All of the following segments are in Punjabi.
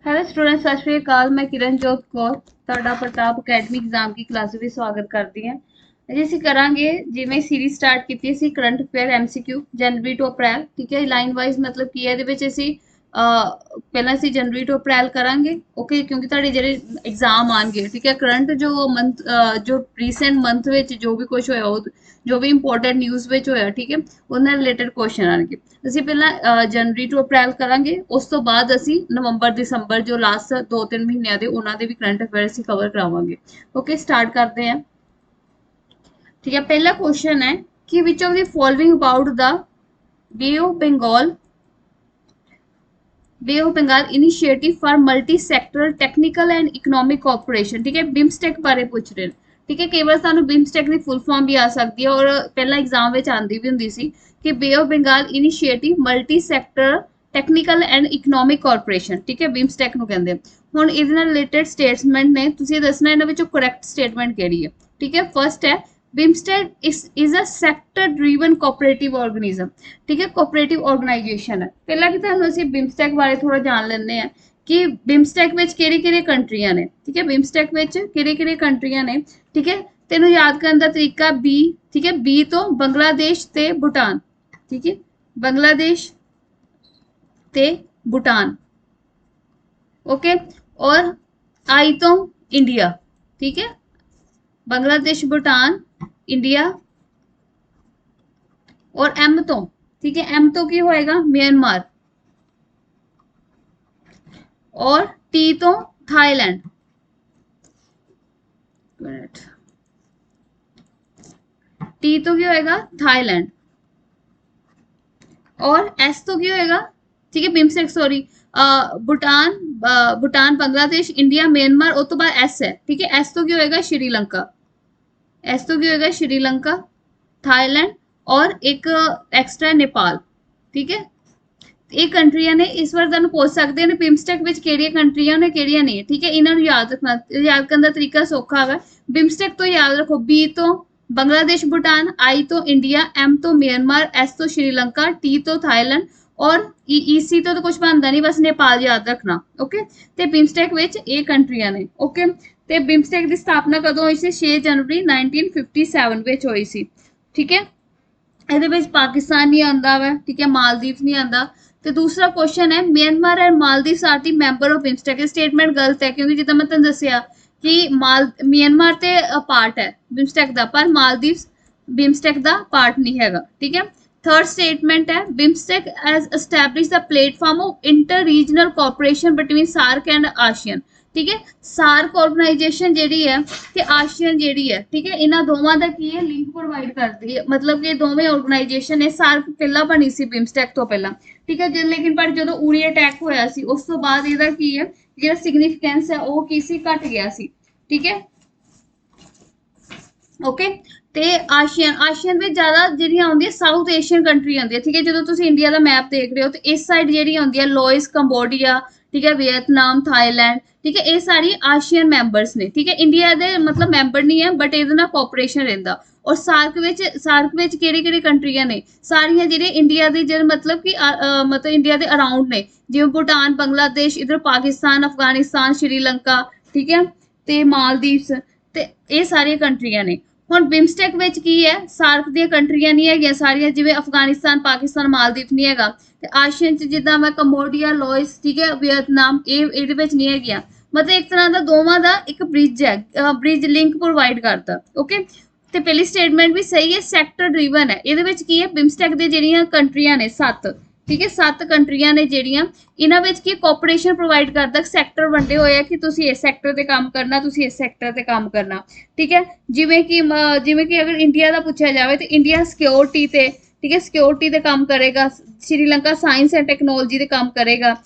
ਹੈਲੋ ਸਟੂਡੈਂਟ, ਸਤਿ ਸ਼੍ਰੀ ਅਕਾਲ। ਮੈਂ ਕਿਰਨਜੋਤ ਕੌਰ ਤੁਹਾਡਾ ਪ੍ਰਤਾਪ ਅਕੈਡਮੀ ਐਗਜ਼ਾਮ ਦੀ ਕਲਾਸ ਵਿੱਚ ਸਵਾਗਤ ਕਰਦੀ ਹਾਂ। ਅੱਜ ਅਸੀਂ ਕਰਾਂਗੇ ਜਿਵੇਂ ਸੀਰੀਜ਼ ਸਟਾਰਟ ਕੀਤੀ ਸੀ ਕਰੰਟ ਅਫੇਅਰ ਐਮਸੀਕਿਊ ਜਨਵਰੀ ਤੋਂ ਅਪ੍ਰੈਲ। ਠੀਕ ਹੈ, ਲਾਈਨ ਵਾਈਜ਼ ਮਤਲਬ ਕੀ ਹੈ, ਇਹਦੇ ਵਿੱਚ ਅਸੀਂ ਪਹਿਲਾਂ ਅਸੀਂ ਜਨਵਰੀ ਤੋਂ ਅਪ੍ਰੈਲ ਕਰਾਂਗੇ। ਓਕੇ, ਕਿਉਂਕਿ ਤੁਹਾਡੇ ਜਿਹੜੇ ਐਗਜ਼ਾਮ ਆਉਣਗੇ, ਠੀਕ ਹੈ, ਕਰੰਟ ਜੋ ਮੰਥ ਜੋ ਰੀਸੈਂਟ ਮੰਥ ਵਿੱਚ ਜੋ ਵੀ ਕੁਝ ਹੋਇਆ, ਉਹ ਜੋ ਵੀ ਇੰਪੋਰਟੈਂਟ ਨਿਊਜ਼ ਵਿੱਚ ਹੋਇਆ, ਠੀਕ ਹੈ, ਉਹਨਾਂ ਰਿਲੇਟਡ ਕੁਐਸਚਨ ਆਉਣਗੇ। ਅਸੀਂ ਪਹਿਲਾਂ ਜਨਵਰੀ ਤੋਂ ਅਪ੍ਰੈਲ ਕਰਾਂਗੇ, ਉਸ ਤੋਂ ਬਾਅਦ ਅਸੀਂ ਨਵੰਬਰ ਦਸੰਬਰ ਜੋ ਲਾਸਟ 2-3 ਮਹੀਨਿਆਂ ਦੇ ਉਹਨਾਂ ਦੇ ਵੀ ਕਰੰਟ ਅਫੇਅਰ ਅਸੀਂ ਕਵਰ ਕਰਾਵਾਂਗੇ। ਓਕੇ, ਸਟਾਰਟ ਕਰਦੇ ਹਾਂ। ਠੀਕ ਹੈ, ਪਹਿਲਾ ਕੁਐਸਚਨ ਹੈ ਕਿ which of the following about the bay of Bengal initiative for multi sectoral technical and economic cooperation. ਠੀਕ ਹੈ, ਬਿਮਸਟੈਕ ਬਾਰੇ ਪੁੱਛ ਰਹੇ ਨੇ। ਠੀਕ ਹੈ, ਕਈ ਵਾਰ ਸਾਨੂੰ ਬਿਮਸਟੈਕ ਦੀ ਫੁੱਲ ਫਾਰਮ ਵੀ ਆ ਸਕਦੀ ਹੈ, ਔਰ ਪਹਿਲਾਂ ਐਗਜ਼ਾਮ ਵਿੱਚ ਆਉਂਦੀ ਵੀ ਹੁੰਦੀ ਸੀ ਕਿ bay of Bengal initiative multi sector technical and economic cooperation. ਠੀਕ ਹੈ, ਬਿਮਸਟੈਕ ਨੂੰ ਕਹਿੰਦੇ। ਹੁਣ ਇਹਦੇ ਨਾਲ ਰਿਲੇਟਡ ਸਟੇਟਮੈਂਟ ਨੇ, ਤੁਸੀਂ ਦੱਸਣਾ ਇਹਨਾਂ ਵਿੱਚੋਂ ਕਰੈਕਟ ਸਟੇਟਮੈਂਟ ਕਿਹੜੀ ਹੈ। ਠੀਕ ਹੈ, ਫਸਟ ਹੈ BIMSTEC is a sector driven cooperative organism। ठीक है, cooperative organization है। पहला कि ਤੁਹਾਨੂੰ ਅਸੀਂ BIMSTEC ਬਾਰੇ ਥੋੜਾ ਜਾਣ ਲੈਂਦੇ ਆ ਕਿ BIMSTEC ਵਿੱਚ ਕਿਹੜੀ-ਕਿਹੜੀ ਕੰਟਰੀਆਂ ਨੇ। ਠੀਕ ਹੈ, BIMSTEC ਵਿੱਚ ਕਿਹੜੀ-ਕਿਹੜੀ ਕੰਟਰੀਆਂ ਨੇ। ਠੀਕ ਹੈ, ਤੈਨੂੰ ਯਾਦ ਕਰਨ ਦਾ ਤਰੀਕਾ B। ਠੀਕ ਹੈ, B ਤੋਂ ਬੰਗਲਾਦੇਸ਼ ਤੇ ਭੂਟਾਨ। ਠੀਕ ਹੈ, ਬੰਗਲਾदेश ਤੇ ਭੂਟਾਨ। ओके, और I तो इंडिया। ठीक है, बांग्लादेश, भूटान, इंडिया और M तो, ठीक है, M तो की होएगा म्यांमार और T तो थाईलैंड। T तो की होएगा थाईलैंड और S तो की होएगा, ठीक है, BIMSTEC sorry, Bhutan, Bhutan, Bangladesh, India, Myanmar, और तो बाद एस है। ठीक है, एस तो की होएगा श्रीलंका। एस तो की होएगा श्रीलंका, थाईलैंड और एक एक्स्ट्रा नेपाल। ठीक है, ਇਹ ਕੰਟਰੀਆਂ ਨੇ। ਇਸ ਵਾਰ ਤੁਹਾਨੂੰ ਪੁੱਛ ਸਕਦੇ ਨੇ ਬਿਮਸਟੈਕ ਵਿੱਚ ਕਿਹੜੀਆਂ ਕੰਟਰੀਆਂ ਨੇ ਕਿਹੜੀਆਂ ਨਹੀਂ। ਠੀਕ ਹੈ, ਇਹਨਾਂ ਨੂੰ ਯਾਦ ਰੱਖਣਾ, ਯਾਦ ਕਰਨ ਦਾ ਤਰੀਕਾ ਸੌਖਾ ਹੈਗਾ। ਬਿਮਸਟੈਕ ਤੋਂ ਯਾਦ ਰੱਖੋ B ਤੋਂ बांग्लादेश भूटान, I तो इंडिया, M तो म्यांमार, S तो श्रीलंका, T तो थाईलैंड और EC तो कुछ बनता नहीं, बस नेपाल याद रखना। ओके, ਤੇ ਬਿਮਸਟੈਕ ਵਿੱਚ ਇਹ ਕੰਟਰੀਆਂ ਨੇ। ਓਕੇ, ਤੇ ਬਿਮਸਟੈਕ ਦੀ ਸਥਾਪਨਾ ਕਦੋਂ ਹੋਈ ਸੀ? 6 ਜਨਵਰੀ 1957 ਵਿੱਚ ਹੋਈ ਸੀ। ਠੀਕ ਹੈ, ਇਹਦੇ ਵਿੱਚ ਪਾਕਿਸਤਾਨ ਨਹੀਂ ਆਉਂਦਾ ਵਾ। ਠੀਕ ਹੈ, ਮਾਲਦੀਵ ਨਹੀਂ ਆਉਂਦਾ। ਤੇ ਦੂਸਰਾ ਕੁਐਸਚਨ ਹੈ Myanmar and Maldives R the member of ਬਿਮਸਟੈਕ। ਇਹ ਸਟੇਟਮੈਂਟ ਗਲਤ ਹੈ, ਕਿਉਂਕਿ ਜਿੱਦਾਂ ਮੈਂ ਤੁਹਾਨੂੰ ਦੱਸਿਆ ਕਿ ਮਿਆਂਮਾਰ ਤੇ ਪਾਰਟ ਹੈ ਬਿਮਸਟੈਕ ਦਾ, ਪਰ ਮਾਲਦੀਵਸ ਬਿਮਸਟੈਕ ਦਾ ਪਾਰਟ ਨਹੀਂ ਹੈਗਾ। ਠੀਕ ਹੈ, ਥਰਡ ਸਟੇਟਮੈਂਟ ਹੈ BIMSTEC as establish the platform of inter regional cooperation between SAARC and ASEAN. ਠੀਕ ਹੈ, ਸਾਰਕ ਆਰਗੇਨਾਈਜੇਸ਼ਨ ਜਿਹੜੀ ਹੈ ਤੇ ਆਸੀਅਨ ਜਿਹੜੀ ਹੈ, ਠੀਕ ਹੈ, ਇਹਨਾਂ ਦੋਵਾਂ ਦਾ ਕੀ ਹੈ, ਲਿੰਕ ਪ੍ਰੋਵਾਈਡ ਕਰਦੀ ਹੈ। ਮਤਲਬ ਕਿ ਦੋਵੇਂ ਆਰਗੇਨਾਈਜੇਸ਼ਨ ਨੇ, ਸਾਰਕ ਪਹਿਲਾਂ ਬਣੀ ਸੀ ਬਿਮਸਟੈਕ ਤੋਂ ਪਹਿਲਾਂ। ਠੀਕ ਹੈ, ਲੇਕਿਨ ਪਰ ਜਦੋਂ ਉਰੀ ਅਟੈਕ ਹੋਇਆ ਸੀ ਉਸ ਤੋਂ ਬਾਅਦ ਇਹਦਾ ਕੀ ਹੈ, ਜਿਹੜਾ ਸਿਗਨੀਫੀਕੈਂਸ ਹੈ ਉਹ ਕੀ ਸੀ, ਘਟ ਗਿਆ ਸੀ। ਠੀਕ ਹੈ, ਓਕੇ, ਤੇ ਆਸੀਅਨ ਵਿੱਚ ਜ਼ਿਆਦਾ ਜਿਹੜੀਆਂ ਆਉਂਦੀਆਂ ਸਾਊਥ ਏਸ਼ੀਅਨ ਕੰਟਰੀ ਆਉਂਦੀ ਹੈ। ਠੀਕ ਹੈ, ਜਦੋਂ ਤੁਸੀਂ ਇੰਡੀਆ ਦਾ ਮੈਪ ਦੇਖ ਰਹੇ ਹੋ ਤੇ ਇਸ ਸਾਈਡ ਜਿਹੜੀ ਆਉਂਦੀ ਹੈ ਲੋਇਸ, ਕੰਬੋਡੀਆ, ਠੀਕ ਹੈ, ਵੀਅਤਨਾਮ, ਥਾਈਲੈਂਡ। ਠੀਕ ਹੈ, ਇਹ ਸਾਰੀ ਆਸੀਅਨ ਮੈਂਬਰਸ ਨੇ। ਠੀਕ ਹੈ, ਇੰਡੀਆ ਦੇ ਮਤਲਬ ਮੈਂਬਰ ਨਹੀਂ ਹੈ, ਬਟ ਇਹਦੇ ਨਾਲ ਕੋਆਪਰੇਸ਼ਨ ਰਹਿੰਦਾ। ਔਰ ਸਾਰਕ ਵਿੱਚ ਕਿਹੜੀ ਕੰਟਰੀਆਂ ਨੇ? ਸਾਰੀਆਂ ਜਿਹੜੀਆਂ ਇੰਡੀਆ ਦੇ ਜਿਹੜੇ ਮਤਲਬ ਕਿ ਮਤਲਬ ਇੰਡੀਆ ਦੇ ਅਰਾਊਂਡ ਨੇ, ਜਿਵੇਂ ਭੂਟਾਨ, ਬੰਗਲਾਦੇਸ਼, ਇਧਰ ਪਾਕਿਸਤਾਨ, ਅਫਗਾਨਿਸਤਾਨ, ਸ਼੍ਰੀਲੰਕਾ, ਠੀਕ ਹੈ, ਤੇ ਮਾਲਦੀਵਸ, ਤੇ ਇਹ ਸਾਰੀਆਂ ਕੰਟਰੀਆਂ ਨੇ। ਹੁਣ ਬਿਮਸਟੈਕ ਵਿੱਚ ਕੀ ਹੈ, ਸਾਰਕ ਦੀਆਂ ਕੰਟਰੀਆਂ ਨਹੀਂ ਹੈਗੀਆਂ ਸਾਰੀਆਂ, ਜਿਵੇਂ ਅਫਗਾਨਿਸਤਾਨ, ਪਾਕਿਸਤਾਨ, ਮਾਲਦੀਵ ਨਹੀਂ ਹੈਗਾ। ਤੇ ਆਸੀਅਨ ਚ ਜਿੱਦਾਂ ਮੈਂ ਕੰਬੋਡੀਆ, ਲੋਇਸ, ਠੀਕ ਹੈ, ਵੀਅਤਨਾਮ, ਇਹਦੇ ਵਿੱਚ ਨਹੀਂ ਹੈਗੀਆਂ। ਮਤਲਬ ਇੱਕ ਤਰ੍ਹਾਂ ਦਾ ਦੋਵਾਂ ਦਾ ਇੱਕ ਬ੍ਰਿਜ ਹੈ, ਬ੍ਰਿਜ ਲਿੰਕ ਪ੍ਰੋਵਾਈਡ ਕਰਦਾ। ਓਕੇ, ਤੇ ਪਹਿਲੀ ਸਟੇਟਮੈਂਟ ਵੀ ਸਹੀ ਹੈ, ਸੈਕਟਰ ਡਰਿਵਨ ਹੈ। ਇਹਦੇ ਵਿੱਚ ਕੀ ਹੈ, ਬਿਮਸਟੈਕ ਦੇ ਜਿਹੜੀਆਂ ਕੰਟਰੀਆਂ ਨੇ 7, ਠੀਕ ਹੈ, 7 ਕੰਟਰੀਆਂ ਨੇ ਜਿਹੜੀਆਂ, ਇਹਨਾਂ ਵਿੱਚ ਕੀ ਕੋਆਪਰੇਸ਼ਨ ਪ੍ਰੋਵਾਈਡ ਕਰਦਾ। ਸੈਕਟਰ ਵੰਡੇ ਹੋਏ ਆ ਕਿ ਤੁਸੀਂ ਇਸ ਸੈਕਟਰ ਤੇ ਕੰਮ ਕਰਨਾ, ਤੁਸੀਂ ਇਸ ਸੈਕਟਰ ਤੇ ਕੰਮ ਕਰਨਾ। ਠੀਕ ਹੈ, ਜਿਵੇਂ ਕਿ ਅਗਰ ਇੰਡੀਆ ਦਾ ਪੁੱਛਿਆ ਜਾਵੇ ਤੇ ਇੰਡੀਆ ਸਿਕਿਉਰਿਟੀ ਤੇ, ਠੀਕ ਹੈ, ਸਿਕਿਉਰਿਟੀ ਤੇ ਕੰਮ ਕਰੇਗਾ। ਸ਼੍ਰੀਲੰਕਾ ਸਾਇੰਸ ਐਂਡ ਟੈਕਨੋਲੋਜੀ ਤੇ ਕੰਮ ਕਰੇਗਾ।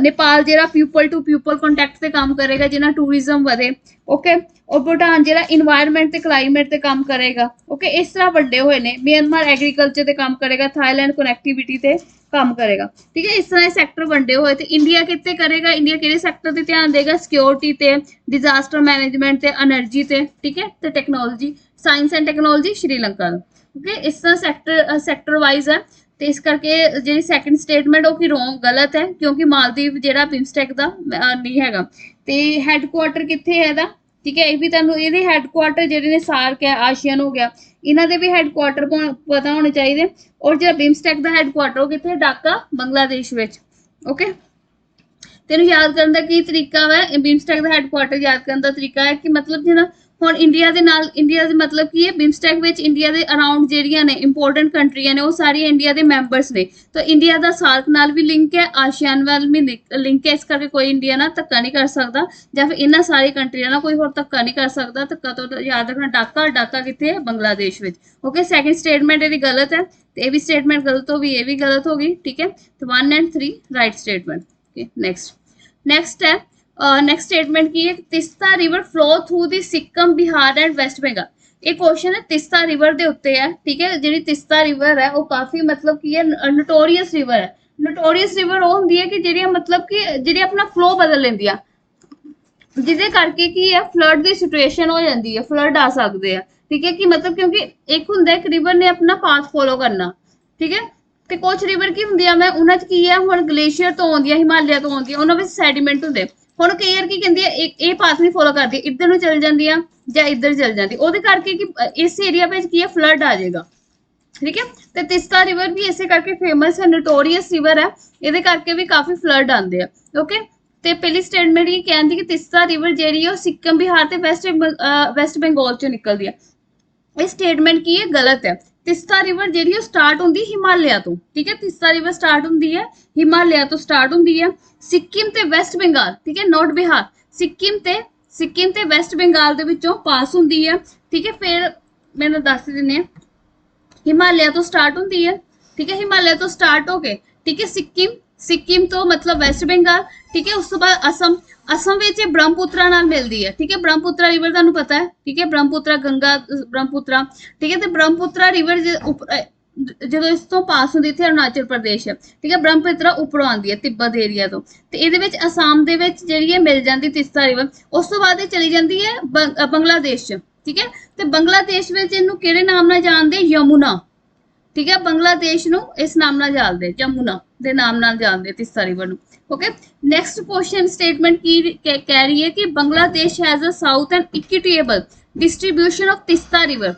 नेपाल ਜਿਹੜਾ ਪੀਪਲ ਟੂ ਪੀਪਲ ਕੰਟੈਕਟ ਤੇ ਕੰਮ ਕਰੇਗਾ, ਜਿਹਨਾਂ ਟੂਰਿਜ਼ਮ ਵਧੇ। ਓਕੇ, ਔਰ ਭੂਟਾਨ ਜਿਹੜਾ ਇਨਵਾਇਰਨਮੈਂਟ ਤੇ ਕਲਾਈਮੇਟ ਤੇ ਕੰਮ ਕਰੇਗਾ। ਓਕੇ, ਇਸ ਤਰ੍ਹਾਂ ਵੱਡੇ ਹੋਏ ਨੇ। ਮਿਆਂਮਾਰ ਐਗਰੀਕਲਚਰ ਤੇ ਕੰਮ ਕਰੇਗਾ, ਥਾਈਲੈਂਡ ਕਨੈਕਟੀਵਿਟੀ ਤੇ ਕੰਮ ਕਰੇਗਾ। ਠੀਕ ਹੈ, ਇਸ ਤਰ੍ਹਾਂ ਇਹ ਸੈਕਟਰ ਵੰਡੇ ਹੋਏ। ਤੇ ਇੰਡੀਆ ਕਿੱਥੇ ਕਰੇਗਾ? ਇੰਡੀਆ ਕਿਹੜੇ ਸੈਕਟਰ ਤੇ ਧਿਆਨ ਦੇਗਾ? ਸਿਕਿਉਰਿਟੀ ਤੇ, ਡਿਜ਼ਾਸਟਰ ਮੈਨੇਜਮੈਂਟ ਤੇ, એનર્ਜੀ ਤੇ, ਠੀਕ ਹੈ, ਤੇ technology, science and technology Sri Lanka. Okay, ਇਸ ਤਰ੍ਹਾਂ ਸੈਕਟਰ ਵਾਈਜ਼ ਹੈ। ਤੇ ਇਸ ਕਰਕੇ ਜਿਹੜੀ ਸੈਕੰਡ ਸਟੇਟਮੈਂਟ ਉਹ ਕੀ ਰੋਂਗ ਗਲਤ ਹੈ, ਕਿਉਂਕਿ ਮਾਲਦੀਵ ਜਿਹੜਾ ਬਿਮਸਟੈਕ ਦਾ ਨਹੀਂ ਹੈਗਾ। ਤੇ ਹੈੱਡਕੁਆਟਰ ਕਿੱਥੇ ਹੈ ਇਹਦਾ, ਠੀਕ ਹੈ, ਇਹ ਵੀ ਤੁਹਾਨੂੰ ਇਹਦੇ ਹੈੱਡਕੁਆਟਰ ਜਿਹੜੇ ਨੇ ਸਾਰਕ ਹੈ, ਆਸੀਅਨ ਹੋ ਗਿਆ, ਇਹਨਾਂ ਦੇ ਵੀ ਹੈੱਡਕੁਆਟਰ ਪਤਾ ਹੋਣੇ ਚਾਹੀਦੇ। ਔਰ ਜਿਹੜਾ ਬਿਮਸਟੈਕ ਦਾ ਹੈੱਡਕੁਆਟਰ ਉਹ ਕਿੱਥੇ, ਢਾਕਾ ਬੰਗਲਾਦੇਸ਼ ਵਿੱਚ। ਓਕੇ, ਤੈਨੂੰ ਯਾਦ ਕਰਨ ਦਾ ਕੀ ਤਰੀਕਾ ਵਾ, ਬਿਮਸਟੈਕ ਦਾ ਹੈੱਡਕੁਆਟਰ ਯਾਦ ਕਰਨ ਦਾ ਤਰੀਕਾ ਹੈ ਕਿ ਮਤਲਬ ਜਿਹੜਾ ਹੁਣ ਇੰਡੀਆ ਦੇ ਨਾਲ, ਇੰਡੀਆ ਦੇ ਮਤਲਬ ਕੀ ਹੈ, ਬਿਮਸਟੈਕ ਵਿੱਚ ਇੰਡੀਆ ਦੇ ਅਰਾਊਂਡ ਜਿਹੜੀਆਂ ਨੇ ਇੰਪੋਰਟੈਂਟ ਕੰਟਰੀਆਂ ਨੇ ਉਹ ਸਾਰੀਆਂ ਇੰਡੀਆ ਦੇ ਮੈਂਬਰਸ ਨੇ। ਤਾਂ ਇੰਡੀਆ ਦਾ ਸਾਰਕ ਨਾਲ ਵੀ ਲਿੰਕ ਹੈ, ਆਸੀਆਨ ਨਾਲ ਵੀ ਲਿੰਕ ਹੈ, ਇਸ ਕਰਕੇ ਕੋਈ ਇੰਡੀਆ ਨਾਲ ਧੱਕਾ ਨਹੀਂ ਕਰ ਸਕਦਾ, ਜਾਂ ਫਿਰ ਇਹਨਾਂ ਸਾਰੀ ਕੰਟਰੀਆਂ ਨਾਲ ਕੋਈ ਹੋਰ ਧੱਕਾ ਨਹੀਂ ਕਰ ਸਕਦਾ। ਧੱਕਾ ਤੋਂ ਯਾਦ ਰੱਖਣਾ, ਢਾਕਾ, ਢਾਕਾ ਕਿੱਥੇ ਹੈ, ਬੰਗਲਾਦੇਸ਼ ਵਿੱਚ। ਓਕੇ, ਸੈਕਿੰਡ ਸਟੇਟਮੈਂਟ ਇਹਦੀ ਗਲਤ ਹੈ, ਤੇ ਇਹ ਵੀ ਸਟੇਟਮੈਂਟ ਗਲਤ ਹੋ ਗਈ, ਇਹ ਵੀ ਗਲਤ ਹੋ ਗਈ, ਠੀਕ ਹੈ। ਤੇ 1 and 3 right statement. Okay, next ਹੈ ਨੈਕਸਟ ਸਟੇਟਮੈਂਟ ਕੀ ਹੈ, Teesta river flow through the Sikkim, Bihar and West Bengal. ਇਹ ਕੁਐਸਚਨ ਹੈ ਤਿਸਤਾ ਰਿਵਰ ਦੇ ਉੱਤੇ ਹੈ, ਠੀਕ ਹੈ। ਜਿਹੜੀ ਤਿਸਤਾ ਰਿਵਰ ਹੈ ਉਹ ਕਾਫੀ ਮਤਲਬ ਕੀ ਹੈ, ਨੋਟੋਰੀਅਸ ਰਿਵਰ ਹੈ। ਨੋਟੋਰੀਅਸ ਰਿਵਰ ਉਹ ਹੁੰਦੀ ਹੈ ਕਿ ਜਿਹੜੀਆਂ ਮਤਲਬ ਕਿ ਜਿਹੜੀ ਆਪਣਾ ਫਲੋ ਬਦਲ ਲੈਂਦੀ ਆ, ਜਿਹਦੇ ਕਰਕੇ ਕੀ ਹੈ, ਫਲੱਡ ਦੀ ਸਿਚੁਏਸ਼ਨ ਹੋ ਜਾਂਦੀ ਹੈ, ਫਲੱਡ ਆ ਸਕਦੇ ਆ, ਠੀਕ ਹੈ। ਕਿ ਮਤਲਬ ਕਿਉਂਕਿ ਇੱਕ ਹੁੰਦਾ ਇੱਕ ਰਿਵਰ ਨੇ ਆਪਣਾ ਪਾਥ ਫੋਲੋ ਕਰਨਾ, ਠੀਕ ਹੈ। ਤੇ ਕੁਝ ਰਿਵਰ ਕੀ ਹੁੰਦੀਆਂ ਮੈਂ ਉਹਨਾਂ 'ਚ ਕੀ ਹੈ, ਹੁਣ ਗਲੇਸ਼ੀਅਰ ਤੋਂ ਆਉਂਦੀਆਂ, ਹਿਮਾਲਿਆ ਤੋਂ ਆਉਂਦੀਆਂ, ਉਹਨਾਂ ਵਿੱਚ ਸੈਡੀਮੈਂਟ ਹੁੰਦੇ। ਹੁਣ ਕਈ ਵਾਰ ਕੀ ਕਹਿੰਦੀ ਹੈ, ਇਹ ਪਾਥ ਨਹੀਂ ਫੋਲੋ ਕਰਦੀ, ਇੱਧਰ ਨੂੰ ਚਲ ਜਾਂਦੀ ਆ ਜਾਂ ਇੱਧਰ ਚਲ ਜਾਂਦੀ, ਉਹਦੇ ਕਰਕੇ ਕਿ ਇਸ ਏਰੀਆ ਵਿੱਚ ਕੀ ਹੈ, ਫਲੱਡ ਆ ਜਾਏਗਾ, ਠੀਕ ਹੈ। ਤੇ ਤਿਸਤਾ ਰਿਵਰ ਵੀ ਇਸੇ ਕਰਕੇ ਫੇਮਸ ਹੈ, ਨੋਟੋਰੀਅਸ ਰਿਵਰ ਹੈ, ਇਹਦੇ ਕਰਕੇ ਵੀ ਕਾਫੀ ਫਲੱਡ ਆਉਂਦੇ ਆ। ਓਕੇ, ਤੇ ਪਹਿਲੀ ਸਟੇਟਮੈਂਟ ਇਹ ਕਹਿੰਦੀ ਕਿ ਤਿਸਤਾ ਰਿਵਰ ਜਿਹੜੀ ਹੈ ਉਹ ਸਿੱਕਮ, ਬਿਹਾਰ ਤੇ ਵੈਸਟ ਬੰਗਾਲ ਚੋਂ ਨਿਕਲਦੀ ਹੈ। ਇਹ ਸਟੇਟਮੈਂਟ ਕੀ ਹੈ, ਗਲਤ ਹੈ। ਤਿਸਤਾ ਰਿਵਰ ਜਿਹੜੀ ਉਹ ਸਟਾਰਟ ਹੁੰਦੀ ਹਿਮਾਲਿਆ ਤੋਂ, ਠੀਕ ਹੈ। ਤਿਸਤਾ ਰਿਵਰ ਸਟਾਰਟ ਹੁੰਦੀ ਹੈ ਹਿਮਾਲਿਆ ਤੋਂ, ਸਟਾਰਟ ਹੁੰਦੀ ਹੈ ਸਿੱਕਿਮ ਤੇ ਵੈਸਟ ਬੰਗਾਲ, ਠੀਕ ਹੈ, ਨੋਟ ਬਿਹਾਰ, ਸਿੱਕਿਮ ਤੇ ਵੈਸਟ ਬੰਗਾਲ ਦੇ ਵਿੱਚੋਂ ਪਾਸ ਹੁੰਦੀ ਹੈ, ਠੀਕ ਹੈ। ਫਿਰ ਮੈਨੂੰ ਦੱਸ ਦਿੰਦੇ ਆ, ਹਿਮਾਲਿਆ ਤੋਂ ਸਟਾਰਟ ਹੁੰਦੀ ਹੈ, ਠੀਕ ਹੈ, ਹਿਮਾਲਿਆ ਤੋਂ ਸਟਾਰਟ ਹੋ ਕੇ, ਠੀਕ ਹੈ, ਸਿੱਕਿਮ ਤੋਂ ਮਤਲਬ ਵੈਸਟ ਬੰਗਾਲ, ਠੀਕ ਹੈ। ਉਸ ਤੋਂ ਬਾਅਦ ਅਸਮ ਵਿੱਚ ਇਹ ਬ੍ਰਹਮਪੁੱਤਰਾ ਨਾਲ ਮਿਲਦੀ ਹੈ, ਠੀਕ ਹੈ। ਬ੍ਰਹਮਪੁੱਤਰਾ ਰਿਵਰ ਤੁਹਾਨੂੰ ਪਤਾ ਹੈ, ਠੀਕ ਹੈ, ਬ੍ਰਹਮਪੁੱਤਰਾ ਗੰਗਾ, ਬ੍ਰਹਮਪੁੱਤਰਾ, ਠੀਕ ਹੈ। ਤੇ ਬ੍ਰਹਮਪੁੱਤਰਾ ਰਿਵਰ ਜਦੋਂ ਇਸ ਤੋਂ ਪਾਸ ਹੁੰਦੀ, ਇੱਥੇ ਅਰੁਣਾਚਲ ਪ੍ਰਦੇਸ਼ ਹੈ, ਠੀਕ ਹੈ। ਬ੍ਰਹਮਪੁੱਤਰਾ ਉੱਪਰੋਂ ਆਉਂਦੀ ਹੈ ਤਿੱਬਤ ਏਰੀਆ ਤੋਂ, ਤੇ ਇਹਦੇ ਵਿੱਚ ਅਸਾਮ ਦੇ ਵਿੱਚ ਜਿਹੜੀ ਹੈ ਮਿਲ ਜਾਂਦੀ ਤਿਸਤਾ ਰਿਵਰ। ਉਸ ਤੋਂ ਬਾਅਦ ਇਹ ਚਲੀ ਜਾਂਦੀ ਹੈ ਬੰਗਲਾਦੇਸ਼ 'ਚ, ਠੀਕ ਹੈ। ਤੇ ਬੰਗਲਾਦੇਸ਼ ਵਿੱਚ ਇਹਨੂੰ ਕਿਹੜੇ ਨਾਮ ਨਾਲ ਜਾਣਦੇ, ਯਮੁਨਾ, ਠੀਕ ਹੈ। ਬੰਗਲਾਦੇਸ਼ ਨੂੰ ਇਸ ਨਾਮ ਨਾਲ ਜਾਣਦੇ, ਯਮੁਨਾ ਦੇ ਨਾਮ ਨਾਲ ਜਾਣਦੇ ਤਿਸਤਾ ਰਿਵਰ ਨੂੰ। ਓਕੇ, ਨੈਕਸਟ ਕੁਐਸਚਨ ਸਟੇਟਮੈਂਟ ਕੀ ਕਹਿ ਰਹੀ ਹੈ ਕਿ Bangladesh has a sought and equitable distribution of Teesta river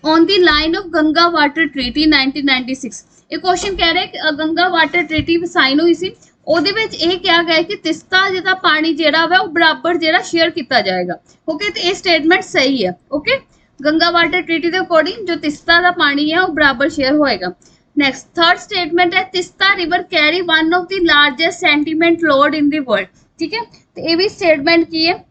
on the line of Ganga water treaty 1996। ਇਹ ਕੁਐਸਚਨ ਕਹਿ ਰਿਹਾ ਕਿ ਗੰਗਾ ਵਾਟਰ ਟ੍ਰੀਟੀ ਸਾਈਨ ਹੋਈ ਸੀ, ਉਹਦੇ ਵਿੱਚ ਇਹ ਕਿਹਾ ਗਿਆ ਕਿ ਤਿਸਤਾ ਜਿਹਦਾ ਪਾਣੀ ਜਿਹੜਾ ਵਾ ਉਹ ਬਰਾਬਰ ਜਿਹੜਾ ਸ਼ੇਅਰ ਕੀਤਾ ਜਾਏਗਾ। ਓਕੇ, ਤੇ ਇਹ ਸਟੇਟਮੈਂਟ ਸਹੀ ਹੈ। ਓਕੇ, ਗੰਗਾ ਵਾਟਰ ਟ੍ਰੀਟੀ ਦੇ ਅਕੋਰਡਿੰਗ ਜੋ ਤਿਸਤਾ ਦਾ ਪਾਣੀ ਹੈ ਉਹ ਬਰਾਬਰ ਸ਼ੇਅਰ ਹੋਏਗਾ। ਨੈਕਸਟ ਥਰਡ ਸਟੇਟਮੈਂਟ ਹੈ Teesta river carry one of the largest sentiment load in the world, ਠੀਕ ਹੈ। ਤੇ ਇਹ ਵੀ ਸਟੇਟਮੈਂਟ ਕੀ ਹੈ,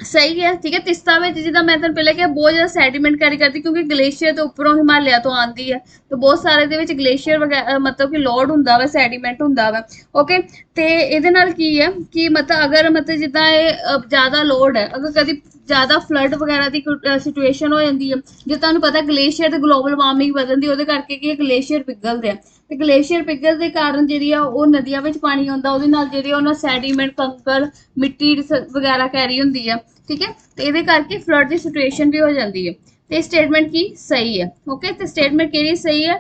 ਸਹੀ ਹੈ, ਠੀਕ ਹੈ। ਤਿਸਤਾ ਵਿੱਚ ਜਿੱਦਾਂ ਮੈਂ ਤੁਹਾਨੂੰ ਪਹਿਲਾਂ ਕਿਹਾ ਬਹੁਤ ਜ਼ਿਆਦਾ ਸੈਡੀਮੈਂਟ ਕੈਰੀ ਕਰਦੀ, ਕਿਉਂਕਿ ਗਲੇਸ਼ੀਅਰ ਦੇ ਉੱਪਰੋਂ ਹਿਮਾਲਿਆ ਤੋਂ ਆਉਂਦੀ ਹੈ, ਤੇ ਬਹੁਤ ਸਾਰੇ ਦੇ ਵਿੱਚ ਗਲੇਸ਼ੀਅਰ ਵਗੈਰਾ ਮਤਲਬ ਕਿ ਲੋਡ ਹੁੰਦਾ ਵਾ, ਸੈਡੀਮੈਂਟ ਹੁੰਦਾ ਵਾ। ਓਕੇ, ਤੇ ਇਹਦੇ ਨਾਲ ਕੀ ਹੈ ਕਿ ਮਤਲਬ ਅਗਰ ਮਤਲਬ ਜਿੱਦਾਂ ਇਹ ਜ਼ਿਆਦਾ ਲੋਡ ਹੈ, ਅਗਰ ਕਦੀ ਜ਼ਿਆਦਾ ਫਲੱਡ ਵਗੈਰਾ ਦੀ ਸਿਚੁਏਸ਼ਨ ਹੋ ਜਾਂਦੀ ਹੈ, ਜੇ ਤੁਹਾਨੂੰ ਪਤਾ ਗਲੇਸ਼ੀਅਰ ਤੇ ਗਲੋਬਲ ਵਾਰਮਿੰਗ ਵਧਣ ਦੀ, ਉਹਦੇ ਕਰਕੇ ਕੀ ਗਲੇਸ਼ੀਅਰ ਪਿਘਲਦੇ ਆ, ਤੇ ਗਲੇਸ਼ੀਅਰ ਪਿਘਲ ਦੇ ਕਾਰਨ ਜਿਹੜੀ ਆ ਉਹ ਨਦੀਆਂ ਵਿੱਚ ਪਾਣੀ ਆਉਂਦਾ, ਉਹਦੇ ਨਾਲ ਜਿਹੜੀ ਉਹਨਾਂ ਸੈਡੀਮੈਂਟ, ਕੰਕਰ, ਮਿੱਟੀ ਵਗੈਰਾ ਕੈਰੀ ਹੁੰਦੀ ਆ, ਠੀਕ ਹੈ। ਤੇ ਇਹਦੇ ਕਰਕੇ ਫਲੱਡ ਦੀ ਸਿਚੁਏਸ਼ਨ ਵੀ ਹੋ ਜਾਂਦੀ ਹੈ। ਤੇ ਸਟੇਟਮੈਂਟ ਕੀ ਸਹੀ ਹੈ। ਓਕੇ, ਤੇ ਸਟੇਟਮੈਂਟ ਕਿਹੜੀ ਸਹੀ ਹੈ,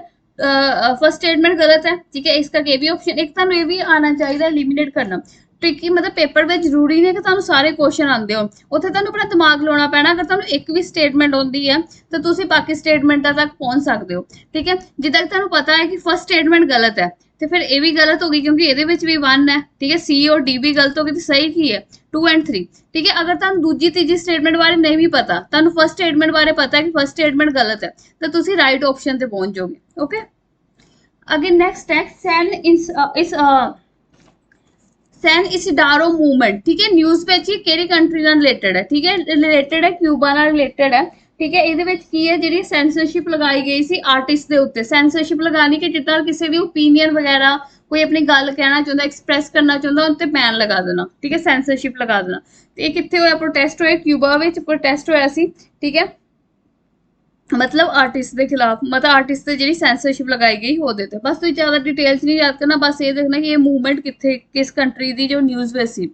ਫਸਟ ਸਟੇਟਮੈਂਟ ਗਲਤ ਹੈ, ਠੀਕ ਹੈ। ਇਸ ਕਰਕੇ ਇਹ ਵੀ ਆਪਸ਼ਨ, ਇੱਕ ਤੁਹਾਨੂੰ ਇਹ ਵੀ ਆਉਣਾ ਚਾਹੀਦਾ ਐਲੀਮੀਨੇਟ ਕਰਨਾ, ਟ੍ਰਿਕੀ ਮਤਲਬ ਪੇਪਰ ਵਿੱਚ ਜ਼ਰੂਰੀ ਨਹੀਂ ਕਿ ਤੁਹਾਨੂੰ ਸਾਰੇ ਕੁਐਸਚਨ ਆਉਂਦੇ ਹੋ, ਉੱਥੇ ਤੁਹਾਨੂੰ ਆਪਣਾ ਦਿਮਾਗ ਲਾਉਣਾ ਪੈਣਾ। ਅਗਰ ਤੁਹਾਨੂੰ ਇੱਕ ਵੀ ਸਟੇਟਮੈਂਟ ਆਉਂਦੀ ਹੈ ਤਾਂ ਤੁਸੀਂ ਬਾਕੀ ਸਟੇਟਮੈਂਟਾਂ ਤੱਕ ਪਹੁੰਚ ਸਕਦੇ ਹੋ, ਠੀਕ ਹੈ। ਜਿੱਦਾਂ ਕਿ ਤੁਹਾਨੂੰ ਪਤਾ ਹੈ ਕਿ ਫਸਟ ਸਟੇਟਮੈਂਟ ਗਲਤ ਹੈ, ਤੇ ਫਿਰ ਇਹ ਵੀ ਗਲਤ ਹੋ ਗਈ ਕਿਉਂਕਿ ਇਹਦੇ ਵਿੱਚ ਵੀ 1 ਹੈ, ਠੀਕ ਹੈ। ਸੀ ਔਰ ਡੀ ਵੀ ਗਲਤ ਹੋ ਗਈ, ਤੇ ਸਹੀ ਕੀ ਹੈ 2 and 3, ਠੀਕ ਹੈ। ਅਗਰ ਤੁਹਾਨੂੰ ਦੂਜੀ ਤੀਜੀ ਸਟੇਟਮੈਂਟ ਬਾਰੇ ਨਹੀਂ ਵੀ ਪਤਾ, ਤੁਹਾਨੂੰ ਫਸਟ ਸਟੇਟਮੈਂਟ ਬਾਰੇ ਪਤਾ ਹੈ ਕਿ ਫਸਟ ਸਟੇਟਮੈਂਟ ਗਲਤ ਹੈ, ਤਾਂ ਤੁਸੀਂ ਰਾਈਟ ਆਪਸ਼ਨ ਤੇ ਪਹੁੰਚ ਜਾਓਗੇ। ਓਕੇ, ਅਗੇਨ ਨੈਕਸਟ ਹੈ ਸੈਨ ਇਸਿਡਾਰੋ ਮੂਵਮੈਂਟ, ਠੀਕ ਹੈ। ਨਿਊਜ਼ ਵਿੱਚ ਕਿਹੜੀ ਕੰਟਰੀ ਨਾਲ ਰਿਲੇਟਡ ਹੈ, ਠੀਕ ਹੈ, ਰਿਲੇਟਡ ਹੈ ਕਿਊਬਾ ਨਾਲ ਰਿਲੇਟਡ ਹੈ, ਠੀਕ ਹੈ। ਇਹਦੇ ਵਿੱਚ ਕੀ ਹੈ, ਜਿਹੜੀ ਸੈਂਸਰਸ਼ਿਪ ਲਗਾਈ ਗਈ ਸੀ ਆਰਟਿਸਟ ਦੇ ਉੱਤੇ, ਸੈਂਸਰਸ਼ਿਪ ਲਗਾਣੀ ਕਿ ਜਿੱਦਾਂ ਕਿਸੇ ਦੀ ਓਪੀਨੀਅਨ ਵਗੈਰਾ, ਕੋਈ ਆਪਣੀ ਗੱਲ ਕਹਿਣਾ ਚਾਹੁੰਦਾ, ਐਕਸਪ੍ਰੈਸ ਕਰਨਾ ਚਾਹੁੰਦਾ, ਉਹ ਤੇ ਬੈਨ ਲਗਾ ਦੇਣਾ, ਠੀਕ ਹੈ, ਸੈਂਸਰਸ਼ਿਪ ਲਗਾ ਦੇਣਾ। ਤੇ ਇਹ ਕਿੱਥੇ ਹੋਇਆ, ਪ੍ਰੋਟੈਸਟ ਹੋਇਆ, ਕਿਊਬਾ ਵਿੱਚ ਪ੍ਰੋਟੈਸਟ ਹੋਇਆ ਸੀ, ਠੀਕ ਹੈ। ਮਤਲਬ ਆਰਟਿਸਟ ਦੇ ਖਿਲਾਫ, ਮਤਲਬ ਆਰਟਿਸਟ ਤੇ ਜਿਹੜੀ ਸੈਂਸਰਸ਼ਿਪ ਲਗਾਈ ਗਈ ਉਹਦੇ ਤੇ। ਬਸ ਤੁਸੀਂ ਜ਼ਿਆਦਾ ਡਿਟੇਲਸ ਨਹੀਂ ਯਾਦ ਕਰਨਾ, ਬਸ ਇਹ ਦੇਖਣਾ ਕਿ ਇਹ ਮੂਵਮੈਂਟ ਕਿੱਥੇ, ਕਿਸ ਕੰਟਰੀ ਦੀ ਜੋ ਨਿਊਜ਼ ਵਿੱਚ ਸੀ।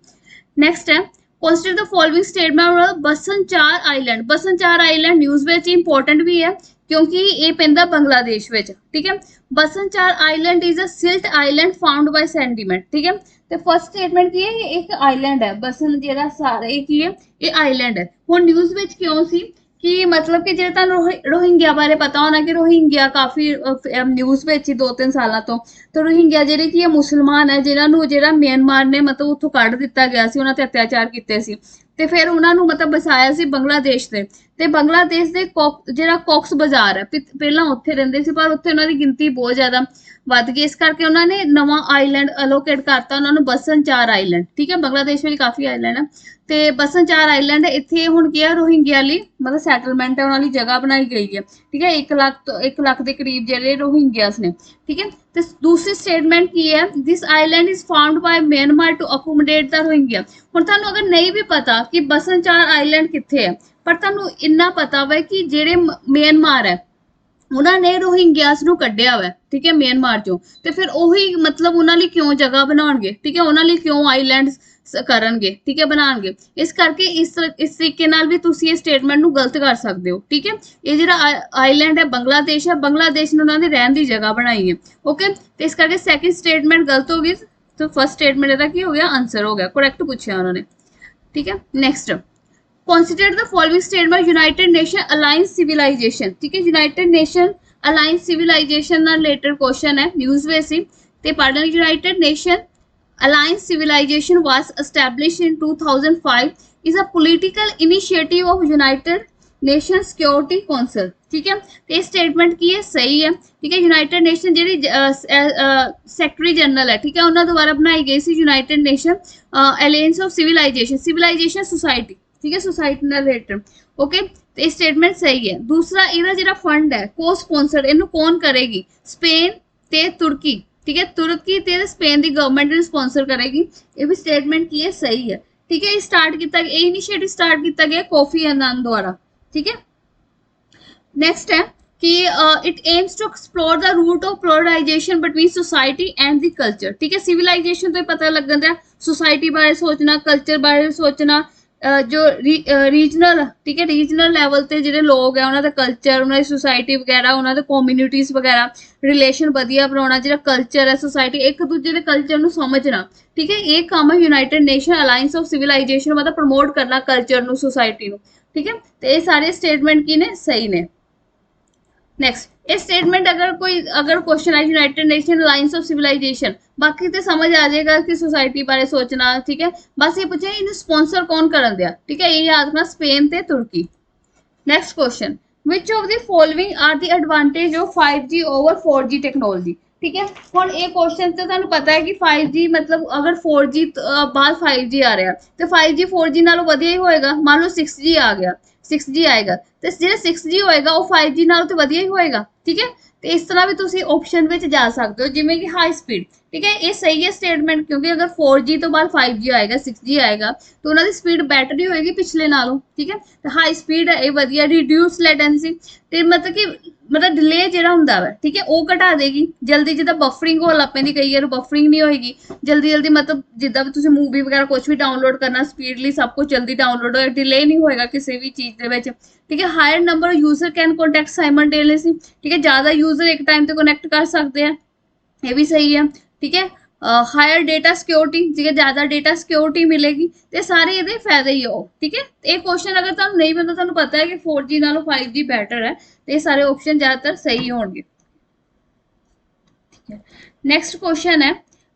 ਨੈਕਸਟ ਹੈ consider the following statement Bhasan Char island. Bhasan Char island news ਵਿੱਚ ਇੰਪੋਰਟੈਂਟ ਵੀ ਹੈ क्योंकि ये पैंदा बांग्लादेश विच, ठीक है। Bhasan Char island is a silt island found by sediment, ठीक है। तो फर्स्ट स्टेटमेंट की है, ये एक आइलैंड है बसन जेड़ा सारा ये की है, ये आइलैंड है। हुण न्यूज़ विच क्यों सी कि मतलब कि जे तुहानूं रोहिंग्या बारे पता होना कि रोहिंग्या काफी न्यूज़ विच ही 2-3 सालों तो रोहिंग्या जेह्ड़े की मुसलमान है जिन्हां नूं जेह्ड़ा म्यांमार ने मतलब उत्थों कढ दित्ता गया सी, उन्हां ते अत्याचार कीते सी ते फिर उन्हां नूं मतलब बसाया सी बांग्लादेश ते बांग्लादेश दे जेह्ड़ा कॉक्स बाजार है पहलां उत्थे रहिंदे सी पर उत्थे उन्हां दी गिनती बहुत ज्यादा ਵੱਧ गई, इस करके उन्होंने नवा आइलैंड अलोकेट करता उन्होंने बसनचार आइलैंड, ठीक है। बांग्लादेश में काफी आइलैंड है ते बसनचार आइलैंड इत्थे हुण की है रोहिंग्या लई मतलब सैटलमेंट है, उन्हां लई जगह बनाई गई है, ठीक है। 1 लाख के करीब जेह्ड़े रोहिंग्यास ने, ठीक है। ते दूसरी स्टेटमेंट की है, this island is found by Myanmar to accommodate the Rohingya. हुण तुहानूं अगर नहीं भी पता कि बसनचार आइलैंड कित्थे है पर तुहानूं इन्ना पता वा कि जेह्ड़े म्यांमार है उन्होंने रोहिंग्यास नूं कड्ढिया हुआ, ठीक है, म्यांमार चों ते फिर ਉਹੀ मतलब उन्हां ਲਈ क्यों जगह बनाउणगे, ठीक है, उन्हां ਲਈ क्यों आइलैंड्स करनगे, ठीक है, बनाउणगे। इस करके इस तरीके नाल भी तुसीं इस स्टेटमेंट नूं गलत कर सकदे हो, ठीक है। ये जिहड़ा आइलैंड है बांग्लादेश ने उन्हां दी रहण दी जगह बनाई है, ओके। ते इस करके सेकंड स्टेटमेंट गलत हो गई तो फर्स्ट स्टेटमेंट इहदा की हो गया, आंसर हो गया, करेक्ट पूछा उन्होंने, ठीक है। Next, consider the following statement United Nation Alliance Civilization, ठीक है। United Nation Alliance Civilization ਨਾਲ related question है, न्यूज़ में सी ते पढ़ लें। United Nation Alliance Civilization was established in 2005 is a political initiative of United Nations Security Council, ठीक है। तो ये स्टेटमेंट की है सही है, ठीक है। यूनाइटेड नेशन जी सैकटरी जनरल है, ठीक है, उन्होंने द्वारा बनाई गई सी United Nation alliance of civilisation society, ठीक है, सोसाइटी नाल रिलेटेड, ओके। तो ये स्टेटमेंट सही है। दूसरा इहदा जिहड़ा फंड है को स्पॉन्सर इहनूं कौन करेगी, स्पेन ते तुर्की, ठीक है, तुर्की ते स्पेन दी गवर्नमेंट स्पॉन्सर करेगी, ये भी स्टेटमेंट की है सही है, ठीक है। स्टार्ट किया ये इनिशिएटिव स्टार्ट किया गया कोफी अन्नान द्वारा, ठीक है। नेक्स्ट है कि it aims to explore the root of polarisation between society and the culture, ठीक है। सिविलाइजेशन तो पता लगन दिया, सोसाइटी बारे सोचना, कल्चर बारे सोचना, जो रीजनल, ठीक है, रीजनल लैवल ते जिहड़े लोग है उन्होंने कल्चर, उन्होंने सोसाइटी वगैरह, उन्होंने कम्यूनिटीज वगैरह रिलेशन वधिया बनाना, जिहड़ा कल्चर है सोसाइटी एक दूजे के कल्चर नूं समझना, ठीक है, ये काम है United Nation alliance of Civilisation मतलब प्रमोट करना कल्चर नूं, सोसाइटी नूं, ठीक है। तो ये सारे स्टेटमेंट की ने सही ने। नेक्स्ट, ये स्टेटमेंट अगर क्वेश्चन है United Nation alliance of Civilisation, बाकी तो समझ आ जाएगा कि सोसाइटी बारे सोचना, ठीक है। बस ये पूछे इन्हें स्पॉन्सर कौन करन दिया, ठीक है, ये याद रखना, स्पेन ते Turkey. Next question, which of the following are the advantage of 5G over 4G technology, ठीक है। हुण ये क्वेश्चन तो तुहानूं पता है कि 5G मतलब अगर 4G बाद 5G आ रहा तो 5G 4G नालों वधिया ही होएगा। मान लो 6G आ गया, 6G आएगा तो जो 6G होएगा वो 5G नालों तो वधिया ही होएगा, ठीक है। तो इस तरह भी तुसी ऑप्शन में जा सकते हो, जिमें कि हाई स्पीड, ठीक है, ये सही है स्टेटमेंट, क्योंकि अगर 4G तो बाद 5G आएगा, 6G आएगा तो उन्होंने स्पीड बैटर ही होएगी पिछले नालों, ठीक है। तो हाई स्पीड है ये वधिया, रिड्यूस लेटेंसी ते मतलब कि मतलब डिले जिहड़ा हुंदा वा, ठीक है, वो घटा देगी जल्दी, जिद्दां बफरिंग हो लग पैंदी, कई बार बफरिंग नहीं होएगी जल्दी मतलब जिद्दां भी तुसीं मूवी वगैरह कुछ भी डाउनलोड करना स्पीडली सब कुछ जल्दी डाउनलोड होएगा, डिले नहीं होएगा किसी भी चीज़ दे विच, ठीक है। Higher number of user can contact simultaneously, ठीक है, ज़्यादा यूजर एक टाइम पे कनेक्ट कर सकते हैं, ये भी सही है, ठीक है। हायर डेटा सिक्योरिटी, ठीक है, ज़्यादा डेटा सिक्योरिटी मिलेगी, तो सारे ये फायदे ही हो, ठीक है। एक क्वेश्चन अगर तुहानूं नहीं पता, तुहानूं पता है कि 4G नालों 5G बेटर है, तो ये सारे ऑप्शन ज़्यादातर सही होंगे, ठीक है। नेक्स्ट क्वेश्चन है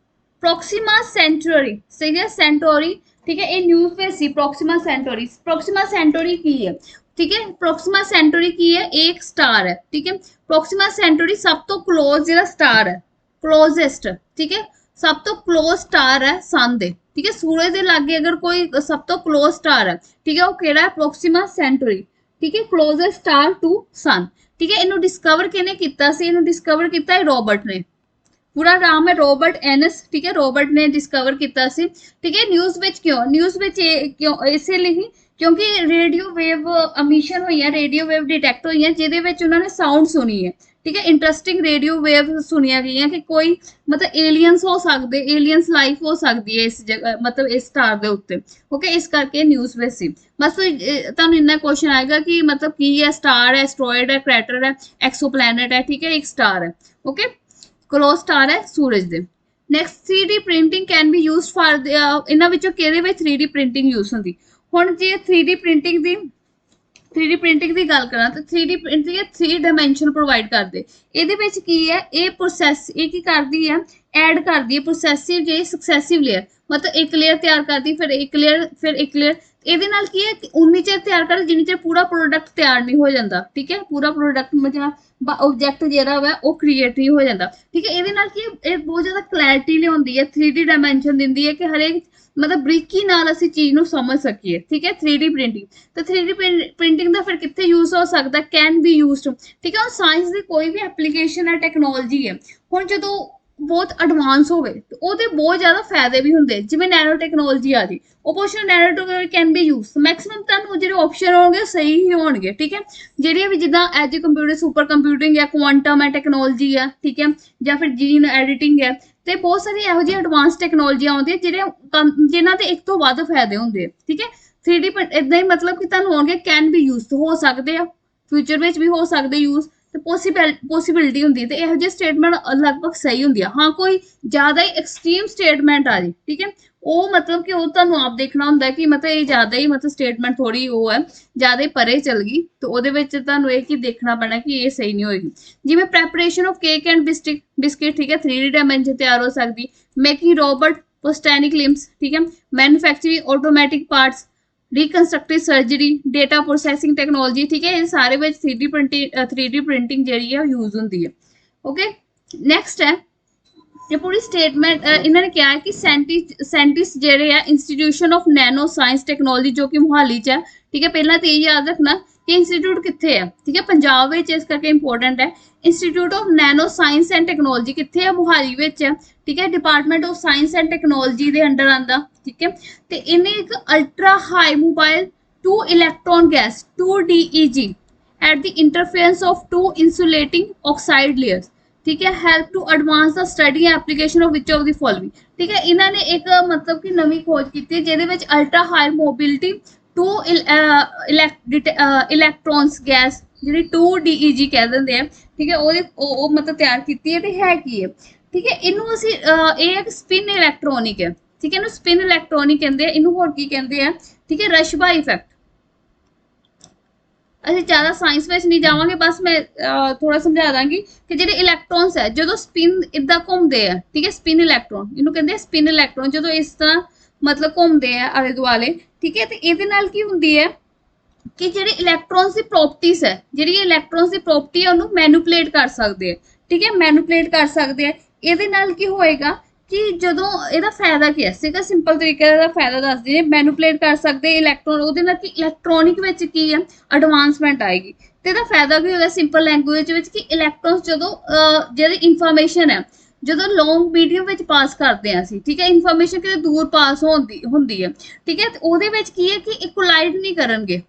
प्रोक्सिमा सेंटोरी, सही है, सेंटोरी, ठीक है, ये न्यूज़ पे सी प्रोक्सिमा सेंटोरी की है, ठीक है। प्रोक्सिमा सेंटोरी की है एक स्टार है, ठीक है। प्रोक्सिमा सेंटोरी सब तो क्लोज जिहड़ा स्टार है, क्लोजेस्ट, ठीक है, सब तो क्लोज स्टार है सन दे, ठीक है, सूरज के लागे अगर कोई सब तो क्लोज स्टार है, ठीक है, वो केड़ा है प्रोक्सिमा सेंटोरी, ठीक है, क्लोजेस्ट स्टार टू सन, ठीक है। इनू डिस्कवर किने कीता सी, इनू डिस्कवर कीता है रॉबर्ट ने, पूरा नाम है रॉबर्ट एनस, ठीक है, रॉबर्ट ने डिस्कवर किया सी, ठीक है। न्यूज़ विच क्यों इसे लिखी क्योंकि रेडियो वेव अमिशन हुई है, रेडियो वेव डिटेक्ट हुई है जिहदे विच उन्होंने साउंड सुनी है, ठीक है। इंटरस्टिंग रेडियो वेव सुनिया गई कि कोई मतलब एलियंस हो सकते, एलियंस लाइफ हो सकती है इस जगह मतलब इस स्टार ਦੇ ਉੱਤੇ। ओके, इस करके न्यूज़ ਵਿੱਚ ਸੀ। बस ਤੁਹਾਨੂੰ ਇੰਨਾ क्वेश्चन आएगा कि मतलब की है, स्टार है, एस्ट्रॉयड है, क्रैटर है, एक्सोप्लैनेट है, ठीक है, एक स्टार है। ओके, क्लोज स्टार है सूरज ਦੇ। Next 3D printing can be used for ਇਹਨਾਂ ਵਿੱਚੋਂ ਕਿਹਦੇ ਵਿੱਚ 3D ਪ੍ਰਿੰਟਿੰਗ ਯੂਜ਼ ਹੁੰਦੀ। ਹੁਣ ਜੇ 3D ਪ੍ਰਿੰਟਿੰਗ ਦੀ 3D ਪ੍ਰਿੰਟਿੰਗ ਦੀ ਗੱਲ ਕਰਾਂ ਤਾਂ 3D ਪ੍ਰਿੰਟਿੰਗ ਇਹ 3 ਡਾਇਮੈਂਸ਼ਨ ਪ੍ਰੋਵਾਈਡ ਕਰਦੇ। ਇਹਦੇ ਵਿੱਚ ਕੀ ਹੈ, ਇਹ ਪ੍ਰੋਸੈਸ ਇਹ ਕੀ ਕਰਦੀ ਹੈ, ਐਡ ਕਰਦੀ ਹੈ ਪ੍ਰੋਸੈਸਿਵ ਜਿਹੜੀ ਸਕਸੈਸਿਵ ਲੇਅਰ, मतलब एक लेयर तैयार करती, फिर एक लेयर, फिर एक लेयर। ਇਹਦੇ ਨਾਲ ਕੀ ਹੈ ਕਿ ਉਨੀ ਚਿਰ ਤਿਆਰ ਕਰ ਜਿੰਨੀ ਚਿਰ ਪੂਰਾ ਪ੍ਰੋਡਕਟ ਤਿਆਰ ਨਹੀਂ ਹੋ ਜਾਂਦਾ। ਠੀਕ ਹੈ, ਪੂਰਾ ਪ੍ਰੋਡਕਟ ਮਤਲਬ ਆਬਜੈਕਟ ਜਿਹੜਾ ਵਾ ਉਹ ਕ੍ਰੀਏਟ ਨਹੀਂ ਹੋ ਜਾਂਦਾ। ਠੀਕ ਹੈ, ਇਹਦੇ ਨਾਲ ਕੀ ਇਹ ਬਹੁਤ ਜ਼ਿਆਦਾ ਕਲੈਰਿਟੀ ਲਿਆਉਂਦੀ ਹੈ, 3D ਡਾਇਮੈਂਸ਼ਨ ਦਿੰਦੀ ਹੈ ਕਿ ਹਰੇਕ मतलब ਬਰੀਕੀ ਨਾਲ ਅਸੀਂ ਚੀਜ਼ ਨੂੰ ਸਮਝ ਸਕੀਏ। ਠੀਕ ਹੈ, 3D ਪ੍ਰਿੰਟਿੰਗ। ਤਾਂ 3D ਪ੍ਰਿੰਟਿੰਗ ਦਾ ਫਿਰ ਕਿੱਥੇ ਯੂਜ਼ ਹੋ ਸਕਦਾ, ਕੈਨ ਬੀ ਯੂਜ਼ਡ। ਠੀਕ ਹੈ, ਸਾਇੰਸ ਦੀ ਕੋਈ ਵੀ ਐਪਲੀਕੇਸ਼ਨ ਹੈ, ਟੈਕਨੋਲੋਜੀ ਹੈ, ਹੁਣ ਜਦੋਂ ਬਹੁਤ ਐਡਵਾਂਸ ਹੋਵੇ ਤੇ ਉਹਦੇ ਬਹੁਤ ਜ਼ਿਆਦਾ ਫਾਇਦੇ ਵੀ ਹੁੰਦੇ, ਜਿਵੇਂ ਨੈਨੋ ਟੈਕਨੋਲੋਜੀ ਆ ਜੀ, ਉਹ ਪੁੱਛੋ nano technology can be use. Maximum ਤੁਹਾਨੂੰ ਜਿਹੜੇ ਆਪਸ਼ਨ ਹੋਣਗੇ ਸਹੀ ਹੀ ਹੋਣਗੇ। ਠੀਕ ਹੈ, ਜਿਹੜੀਆਂ ਵੀ ਜਿੱਦਾਂ ਐਜ ਕੰਪਿਊਟਰ, ਸੁਪਰ ਕੰਪਿਊਟਿੰਗ ਹੈ, ਕੁਆਂਟਮ ਹੈ ਟੈਕਨੋਲੋਜੀ ਹੈ, ਠੀਕ ਹੈ, ਜਾਂ ਫਿਰ ਜੀਨ ਐਡੀਟਿੰਗ ਹੈ, ਤੇ ਬਹੁਤ ਸਾਰੀ ਇਹੋ ਜਿਹੀ ਐਡਵਾਂਸ ਟੈਕਨੋਲੋਜੀਆਂ ਆਉਂਦੀਆਂ ਜਿਨ੍ਹਾਂ ਦੇ ਇੱਕ ਤੋਂ ਵੱਧ ਫਾਇਦੇ ਹੁੰਦੇ ਆ। ਠੀਕ ਹੈ, 3D ਇਦਾਂ ਹੀ ਮਤਲਬ ਕਿ ਤੁਹਾਨੂੰ ਹੋਣਗੇ ਕੈਨ ਬੀ ਯੂਜ਼, ਹੋ ਸਕਦੇ ਆ ਫਿਊਚਰ ਵਿੱਚ ਵੀ ਹੋ ਸਕਦੇ ਯੂਜ਼, ਤੇ ਪੋਸੀਬਿਲਿਟੀ ਹੁੰਦੀ ਹੈ। ਤੇ ਇਹੋ ਜਿਹੀ ਸਟੇਟਮੈਂਟ ਲਗਭਗ ਸਹੀ ਹੁੰਦੀ ਆ। ਹਾਂ, ਕੋਈ ਜ਼ਿਆਦਾ ਹੀ ਐਕਸਟ੍ਰੀਮ ਸਟੇਟਮੈਂਟ ਆ ਜੀ, ਠੀਕ ਹੈ, ਉਹ ਮਤਲਬ ਕਿ ਉਹ ਤੁਹਾਨੂੰ ਆਪ ਦੇਖਣਾ ਹੁੰਦਾ ਕਿ ਮਤਲਬ ਇਹ ਜ਼ਿਆਦਾ ਹੀ ਮਤਲਬ ਸਟੇਟਮੈਂਟ ਥੋੜੀ ਉਹ ਹੈ, ਜ਼ਿਆਦਾ ਹੀ ਪਰੇ ਚੱਲ ਗਈ, ਤੇ ਉਹਦੇ ਵਿੱਚ ਤੁਹਾਨੂੰ ਇਹ ਕੀ ਦੇਖਣਾ ਪੈਣਾ ਕਿ ਇਹ ਸਹੀ ਨਹੀਂ ਹੋਏਗੀ। ਜਿਵੇਂ preparation of cake and biscuit, ਠੀਕ ਹੈ, 3D ਡਾਇਮੈਂਸ਼ਨ ਤਿਆਰ ਹੋ ਸਕਦੀ। ਮੇਕਿੰਗ ਰੋਬੋਟ ਪ੍ਰੋਸਟੈਨਿਕ ਲਿੰਬਸ, ਠੀਕ ਹੈ, manufacturing automatic parts, reconstructive surgery, data processing technology, ठीक है, ये सारे में 3D प्रिंटिंग जी है यूज होती है। ओके, नेक्स्ट है ये पूरी स्टेटमेंट इन्होंने क्या है कि साइंटिस्ट जेडे है institution of Nano science technology जो कि मोहाली च है। ठीक है, पहला तो ये याद रखना कि इंस्टीट्यूट कितने है। ठीक है, पंजाब में इस करके इंपॉर्टेंट है। Institute of Nano Science and Technology कितने है, मोहाली में है। ठीक है, Department of Science and Technology के अंडर आंदा। ठीक है, तो इन्हें एक ultra high mobile 2 electron gas 2 DEG at the interference of 2 insulating oxide layers, ठीक है, help to advance the study application of which of the following. ठीक है, इन्होंने एक मतलब कि नवी खोज की है जिहदे विच अल्ट्रा हाई मोबिलिटी 2 इलैक्ट्रॉन्स गैस जी 2 DEG कह देंगे हैं। ठीक है, वो मतलब तैयार की है की है। ठीक है, इनू असी ये है कि स्पिन इलैक्ट्रॉनिक है। ठीक है, इनू स्पिन इलैक्ट्रॉनिक कहते हैं, इनू होर की कहते हैं। ठीक है, रशबा इफेक्ट। ਅਸੀਂ ਜ਼ਿਆਦਾ ਸਾਇੰਸ ਵਿੱਚ ਨਹੀਂ ਜਾਵਾਂਗੇ, ਬਸ ਮੈਂ ਥੋੜਾ ਸਮਝਾ ਦਾਂਗੀ ਕਿ ਜਿਹੜੇ ਇਲੈਕਟ੍ਰੋਨਸ ਹੈ ਜਦੋਂ ਸਪਿਨ ਇਦਾਂ ਘੁੰਮਦੇ ਆ, ਠੀਕ ਹੈ, ਸਪਿਨ ਇਲੈਕਟ੍ਰੋਨ ਇਹਨੂੰ ਕਹਿੰਦੇ ਆ ਸਪਿਨ ਇਲੈਕਟ੍ਰੋਨ, ਜਦੋਂ ਇਸ ਤਰ੍ਹਾਂ ਮਤਲਬ ਘੁੰਮਦੇ ਆ ਆਲੇ ਦੁਆਲੇ। ਠੀਕ ਹੈ, ਤੇ ਇਹਦੇ ਨਾਲ ਕੀ ਹੁੰਦੀ ਹੈ ਕਿ ਜਿਹੜੇ ਇਲੈਕਟ੍ਰੋਨਸ ਦੀ ਪ੍ਰੋਪਰਟੀਜ਼ ਹੈ, ਜਿਹੜੀ ਇਲੈਕਟ੍ਰੋਨਸ ਦੀ ਪ੍ਰੋਪਰਟੀ ਹੈ ਉਹਨੂੰ ਮੈਨੂਪੂਲੇਟ ਕਰ ਸਕਦੇ ਆ। ਠੀਕ ਹੈ, ਮੈਨੂਪੂਲੇਟ ਕਰ ਸਕਦੇ ਆ। ਇਹਦੇ ਨਾਲ ਕੀ ਹੋਏਗਾ कि ਜਦੋਂ ਇਹਦਾ ਫਾਇਦਾ ਕੀ ਹੈ, ਸਿੱਧਾ ਸਿੰਪਲ ਤਰੀਕੇ ਦਾ ਫਾਇਦਾ ਦੱਸਦੀ ਨੇ। ਮੈਨੂਪੂਲੇਟ ਕਰ ਸਕਦੇ ਇਲੈਕਟ੍ਰੋਨ, ਉਹਦੇ ਨਾਲ ਕਿ ਇਲੈਕਟ੍ਰੋਨਿਕ ਵਿੱਚ ਕੀ ਹੈ ਐਡਵਾਂਸਮੈਂਟ ਆਏਗੀ। ਤੇ ਇਹਦਾ ਫਾਇਦਾ ਕੀ ਹੋਗਾ ਸਿੰਪਲ ਲੈਂਗੁਏਜ ਵਿੱਚ ਕਿ ਇਲੈਕਟ੍ਰੋਨਸ ਜਦੋਂ ਜਿਹੜੀ ਇਨਫੋਰਮੇਸ਼ਨ ਹੈ ਜਦੋਂ ਲੌਂਗ ਮੀਡੀਅਮ ਵਿੱਚ ਪਾਸ ਕਰਦੇ ਹਾਂ ਅਸੀਂ, ਠੀਕ ਹੈ, ਇਨਫੋਰਮੇਸ਼ਨ ਕਿਤੇ ਦੂਰ ਪਾਸ ਹੁੰਦੀ ਹੈ। ਠੀਕ ਹੈ, ਤੇ ਉਹਦੇ ਵਿੱਚ ਕੀ ਹੈ ਕਿ ਇਹ ਕੋਲਾਈਡ ਨਹੀਂ ਕਰਨਗੇ।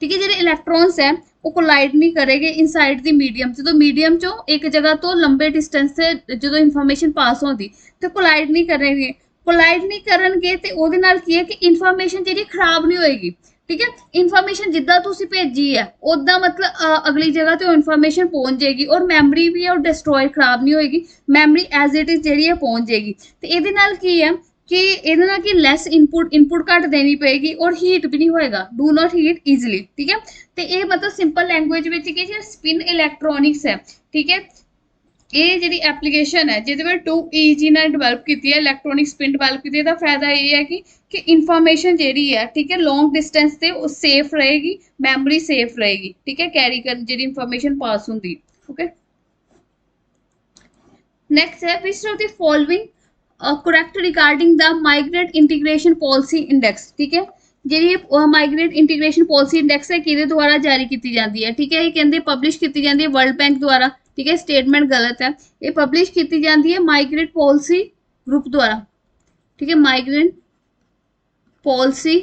ठीक है, ਜਿਹੜੇ ਇਲੈਕਟ੍ਰੋਨਸ ਹੈ ਉਹ ਕੋਲਾਈਡ ਨਹੀਂ ਕਰੇਗੇ ਇਨਸਾਈਡ ਦੀ ਮੀਡੀਅਮ। ਜਦੋਂ ਮੀਡੀਅਮ ਚੋਂ ਇੱਕ ਜਗ੍ਹਾ ਤੋਂ ਲੰਬੇ ਡਿਸਟੈਂਸ ਤੇ ਜਦੋਂ ਇਨਫੋਰਮੇਸ਼ਨ ਪਾਸ ਹੁੰਦੀ ਤੇ ਕੋਲਾਈਡ ਨਹੀਂ ਕਰਨਗੇ ਤੇ ਉਹਦੇ ਨਾਲ ਕੀ ਹੈ ਕਿ ਇਨਫੋਰਮੇਸ਼ਨ ਜਿਹੜੀ ਖਰਾਬ ਨਹੀਂ ਹੋਏਗੀ। ਠੀਕ ਹੈ, ਇਨਫੋਰਮੇਸ਼ਨ ਜਿੱਦਾਂ ਤੁਸੀਂ ਭੇਜੀ ਹੈ ਉਦਾਂ ਮਤਲਬ ਅਗਲੀ ਜਗ੍ਹਾ ਤੇ ਉਹ ਇਨਫੋਰਮੇਸ਼ਨ ਪਹੁੰਚ ਜਾਏਗੀ, ਔਰ ਮੈਮਰੀ ਵੀ ਉਹ ਡਿਸਟਰੋਏ ਖਰਾਬ ਨਹੀਂ ਹੋਏਗੀ, ਮੈਮਰੀ ਐਜ਼ ਇਟ ਇਜ਼ ਜਿਹੜੀ ਹੈ ਪਹੁੰਚ ਜਾਏਗੀ। ਤੇ ਇਹਦੇ ਨਾਲ ਕੀ ਹੈ कि ਇਹਦੇ ਨਾਲ ਕਿ ਲੈਸ ਇਨਪੁਟ ਘੱਟ ਦੇਣੀ ਪਏਗੀ, ਔਰ ਹੀਟ ਵੀ ਨਹੀਂ ਹੋਏਗਾ, ਡੂ ਨਾਟ ਹੀਟ ਈਜ਼ੀਲੀ। ਠੀਕ ਹੈ, ਤੇ ਇਹ ਮਤਲਬ ਸਿੰਪਲ ਲੈਂਗੁਏਜ ਵਿੱਚ ਕਿ ਜਿਹੜਾ ਸਪਿਨ ਇਲੈਕਟ੍ਰੋਨਿਕਸ ਹੈ, ਠੀਕ ਹੈ, ਇਹ ਜਿਹੜੀ ਐਪਲੀਕੇਸ਼ਨ ਹੈ ਜਿਹਦੇ ਵਿੱਚ 2 EG ਨਾਲ ਡਿਵੈਲਪ ਕੀਤੀ ਹੈ, ਇਲੈਕਟ੍ਰੋਨਿਕ ਸਪਿਨ ਡਿਵੈਲਪ ਕੀਤੀ। ਇਹਦਾ ਫਾਇਦਾ ਇਹ ਹੈ ਕਿ ਇਨਫੋਰਮੇਸ਼ਨ ਜਿਹੜੀ ਹੈ, ਠੀਕ ਹੈ, ਲੌਂਗ ਡਿਸਟੈਂਸ ਤੇ ਉਹ ਸੇਫ ਰਹੇਗੀ, ਮੈਮਰੀ ਸੇਫ ਰਹੇਗੀ। ਠੀਕ ਹੈ, ਕੈਰੀ ਕਰਨ ਜਿਹੜੀ ਇਨਫੋਰਮੇਸ਼ਨ ਪਾਸ ਹੁੰਦੀ। ਓਕੇ, ਨੈਕਸਟ ਹੈ which of the following correct regarding the migrant integration policy index। ठीक है, ਜਿਹੜੀ ਮਾਈਗ੍ਰੇਟ ਇੰਟੀਗ੍ਰੇਸ਼ਨ ਪਾਲਿਸੀ ਇੰਡੈਕਸ ਹੈ ਕਿਹਦੇ ਦੁਆਰਾ ਜਾਰੀ ਕੀਤੀ ਜਾਂਦੀ ਹੈ। ਠੀਕ ਹੈ, ਇਹ ਕਹਿੰਦੇ ਪਬਲਿਸ਼ ਕੀਤੀ ਜਾਂਦੀ ਹੈ ਵਰਲਡ ਬੈਂਕ ਦੁਆਰਾ। ਠੀਕ ਹੈ, ਸਟੇਟਮੈਂਟ ਗਲਤ ਹੈ, ਇਹ ਪਬਲਿਸ਼ ਕੀਤੀ ਜਾਂਦੀ ਹੈ ਮਾਈਗ੍ਰੇਟ ਪਾਲਿਸੀ ਗਰੁੱਪ ਦੁਆਰਾ। ਠੀਕ ਹੈ, ਮਾਈਗ੍ਰੇਟ ਪਾਲਿਸੀ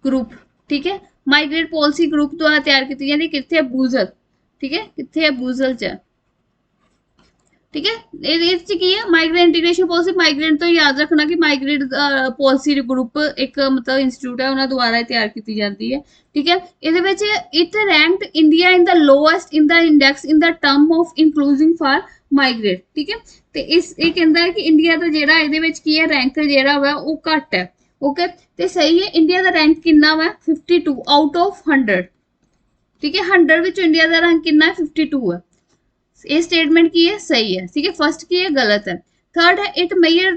ਗਰੁੱਪ। ਠੀਕ ਹੈ, ਮਾਈਗ੍ਰੇਟ ਪਾਲਿਸੀ ਗਰੁੱਪ ਦੁਆਰਾ ਤਿਆਰ ਕੀਤੀ ਜਾਂਦੀ, ਕਿੱਥੇ ਬੂਜ਼ਲ। ठीक है, कितने है बूजल च है। ठीक है, ये की है माइग्रेंट इंटीग्रेशन पॉलिसी। माइग्रेंट तो याद रखना कि माइग्रेंट पॉलिसी ग्रुप एक मतलब इंस्टीट्यूट है, उन्होंने द्वारा तैयार की जाती है। ठीक है, ये it ranked India in the lowest in the index in the term of including for migrate. ठीक है, तो इस ये कहता है कि इंडिया का जेड़ा ये की है रैंक जेड़ा वा वो घट है। ओके, तो सही है, इंडिया का रैंक कितना वा 52 आउट ऑफ 100। ठीक है, 100 विच इंडिया का रैंक कितना है 52 है। ये स्टेटमेंट की है सही है। ठीक है, फर्स्ट की है गलत है। थर्ड है it mayor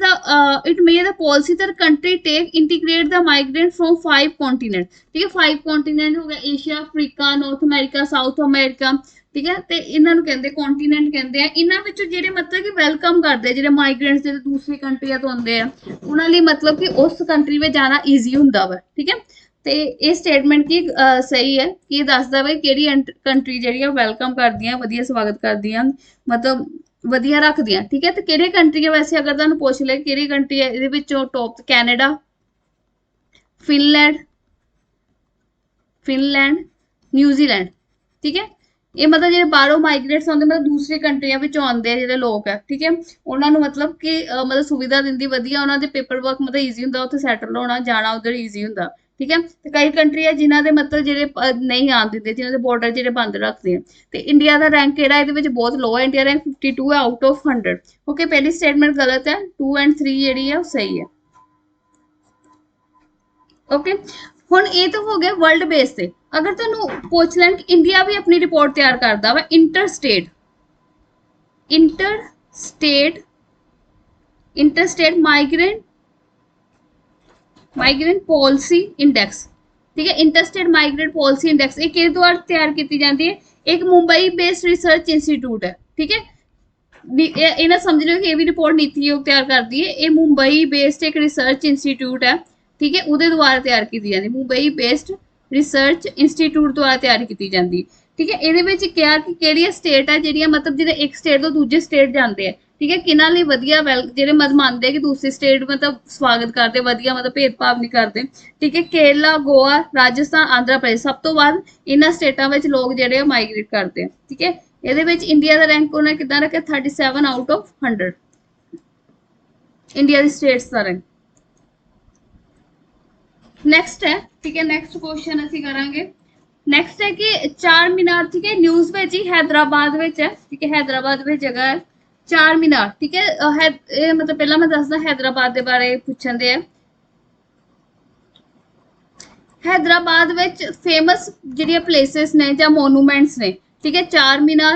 the policy that country take integrate the migrant from 5 continent. ठीक है, 5 कॉन्टिनेंट हो गया Asia, Africa, North America, South America. ठीक है, तो इन्हों कहते कॉन्टिनेंट कहते हैं। इन्होंने जेडे मतलब कि वेलकम करते हैं जेडे माइग्रेंट्स जो दूसरी कंट्रियां तो आते हैं, उन्होंने मतलब कि उस कंट्री में जाना ईजी होंगे वा। ठीक है, ਤੇ ਇਹ ਸਟੇਟਮੈਂਟ ਕੀ ਸਹੀ ਹੈ ਕਿ ਇਹ ਦੱਸਦਾ ਵਾ ਕਿਹੜੀ ਕੰਟਰੀ ਜਿਹੜੀ ਆ ਵੈਲਕਮ ਕਰਦੀਆਂ, ਵਧੀਆ ਸਵਾਗਤ ਕਰਦੀਆਂ, ਮਤਲਬ ਵਧੀਆ ਰੱਖਦੀਆਂ। ਠੀਕ ਹੈ, ਤੇ ਕਿਹੜੇ ਕੰਟਰੀ ਆ ਵੈਸੇ ਅਗਰ ਤੁਹਾਨੂੰ ਪੁੱਛ ਲੈ ਕਿਹੜੀ ਕੰਟਰੀ ਹੈ ਇਹਦੇ ਵਿੱਚੋਂ ਟੌਪ ਕੈਨੇਡਾ, ਫਿਨਲੈਂਡ, ਨਿਊਜ਼ੀਲੈਂਡ। ਠੀਕ ਹੈ, ਇਹ ਮਤਲਬ ਜਿਹੜੇ ਬਾਹਰੋਂ ਮਾਈਗ੍ਰੇਟਸ ਆਉਂਦੇ ਮਤਲਬ ਦੂਸਰੀ ਕੰਟਰੀਆਂ ਵਿੱਚੋਂ ਆਉਂਦੇ ਜਿਹੜੇ ਲੋਕ ਹੈ। ਠੀਕ ਹੈ, ਉਹਨਾਂ ਨੂੰ ਮਤਲਬ ਕਿ ਮਤਲਬ ਸੁਵਿਧਾ ਦਿੰਦੀ ਵਧੀਆ, ਉਹਨਾਂ ਦੇ ਪੇਪਰ ਵਰਕ ਮਤਲਬ ਈਜ਼ੀ ਹੁੰਦਾ, ਉੱਥੇ ਸੈਟਲ ਹੋਣਾ ਜਾਣਾ ਉਧਰ ਈਜ਼ੀ ਹੁੰਦਾ। ठीक है, तो कई कंट्री है जिन्होंने मतलब जेडे नहीं आन देते, जिन्होंने बॉर्डर जेडे बंद रखते हैं। तो इंडिया का रैंक केड़ा ये बहुत लो है, इंडिया रैंक 52 है आउट ऑफ 100। ओके, पहली स्टेटमेंट गलत है, 2 एंड 3 जी है सही है। ओके, हुण ये तो हो गया वर्ल्ड बेस से। अगर तुहानू पूछ लैन कि इंडिया भी अपनी रिपोर्ट तैयार करता वा इंटरस्टेट माइग्रेंट पॉलिसी इंडेक्स। ठीक है, इंटरस्टेट माइग्रेंट पॉलिसी इंडेक्स ये किहदे द्वारा तैयार की जाती है? एक मुंबई बेस्ड रिसर्च इंस्टीट्यूट है। ठीक है, ये ना समझ लो कि ये भी रिपोर्ट नीति आयोग तैयार करती है। ये मुंबई बेस्ड एक रिसर्च इंस्टीट्यूट है। ठीक है, उहदे द्वारा तैयार की जाती है, मुंबई बेस्ड रिसर्च इंस्टीट्यूट द्वारा तैयार की जाती है। ठीक है, ये क्या कि किहड़ियां स्टेट है जिहड़ियां मतलब जिहड़े एक स्टेट तो दूजे स्टेट जाते हैं। ठीक है, किन्हां लई वधिया जेहड़े मतलब मानते हैं कि दूसरी स्टेट मतलब स्वागत करते वधिया, मतलब भेदभाव नहीं करते। ठीक है, केरला, गोवा, राजस्थान, आंध्र प्रदेश सब तो बाद इन्हां स्टेटां विच लोग जेहड़े माइग्रेट करते हैं। ठीक है, ਇਹਦੇ ਵਿੱਚ ਇੰਡੀਆ ਦਾ ਰੈਂਕ ਉਹਨੇ ਕਿਦਾਂ ਰੱਖਿਆ 37 out of 100 India the status the rank. Next ਹੈ, ਠੀਕ ਹੈ, ਨੈਕਸਟ ਕੁਐਸਚਨ ਅਸੀਂ ਕਰਾਂਗੇ। ਨੈਕਸਟ ਹੈ ਕਿ ਚਾਰ ਮੀਨਾਰ, ਠੀਕ ਹੈ, ਨਿਊਜ਼ ਵਿੱਚ ਹੀ हैदराबाद ਵਿੱਚ ਹੈ। ਠੀਕ ਹੈ, हैदराबाद ਵਿੱਚ ਜਗ੍ਹਾ ਹੈ ਚਾਰ ਮੀਨਾਰ। ਠੀਕ ਹੈ, ਇਹ ਮਤਲਬ ਪਹਿਲਾਂ ਮੈਂ ਦੱਸਦਾ हैदराबाद ਦੇ ਬਾਰੇ ਪੁੱਛਣ ਦੇ ਆ। हैदराबाद ਵਿੱਚ ਫੇਮਸ ਜਿਹੜੀਆਂ ਪਲੇਸਿਸ ਨੇ ਜਾਂ ਮੋਨੂਮੈਂਟਸ ਨੇ। ठीक है, चार मीनार,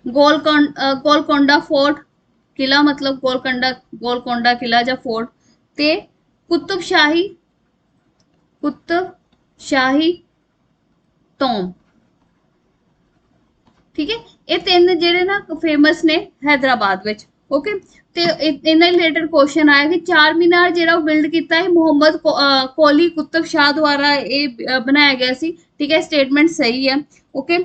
गोलकोंडा फोर्ट किला, मतलब गोलकोंडा किला या फोर्ट, ते कुतुब शाही टॉम। ठीक है, ये तीन जेडे ना फेमस ने हैदराबाद विच। ओके, ते इन्हां रिलेटेड क्वेश्चन आया कि चार मीनार जेड़ा बिल्ड किया है मुहम्मद कोली कुतुब शाह द्वारा ये बनाया गया सी। ठीक है, स्टेटमेंट सही है। ओके,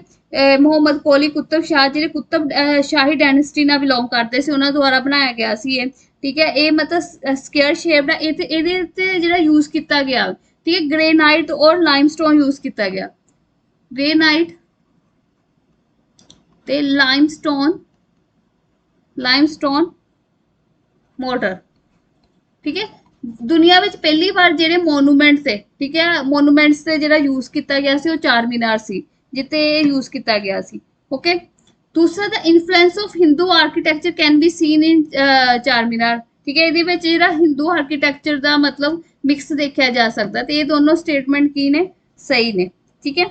मुहम्मद कोली कुतुब शाह जेडे कुतुब शाही डायनेस्टी नाल बिलोंग करते सी, उन्हां द्वारा बनाया गया सी ये। ठीक है, ये मतलब स्क्वायर शेप दा इहदे ते जेड़ा यूज किया गया। ठीक है, ग्रेनाइट और लाइमस्टोन यूज किया गया, ग्रेनाइट ते लाइमस्टोन मोटर। ठीक है, दुनिया में पहली बार जेडे मोनूमेंट थे, ठीक है, मोनूमेंट्स से जेड़ा यूज किया गया सी वो चार मीनार सी जिते यूज किया गया सी। ओके, दूसरा the influence of Hindu architecture can be seen in Charminar. ठीक है, ये जेड़ा हिंदू आर्कीटैक्चर का मतलब मिक्स देखा जा सकता है। तो ये दोनों स्टेटमेंट की ने सही ने। ठीक है,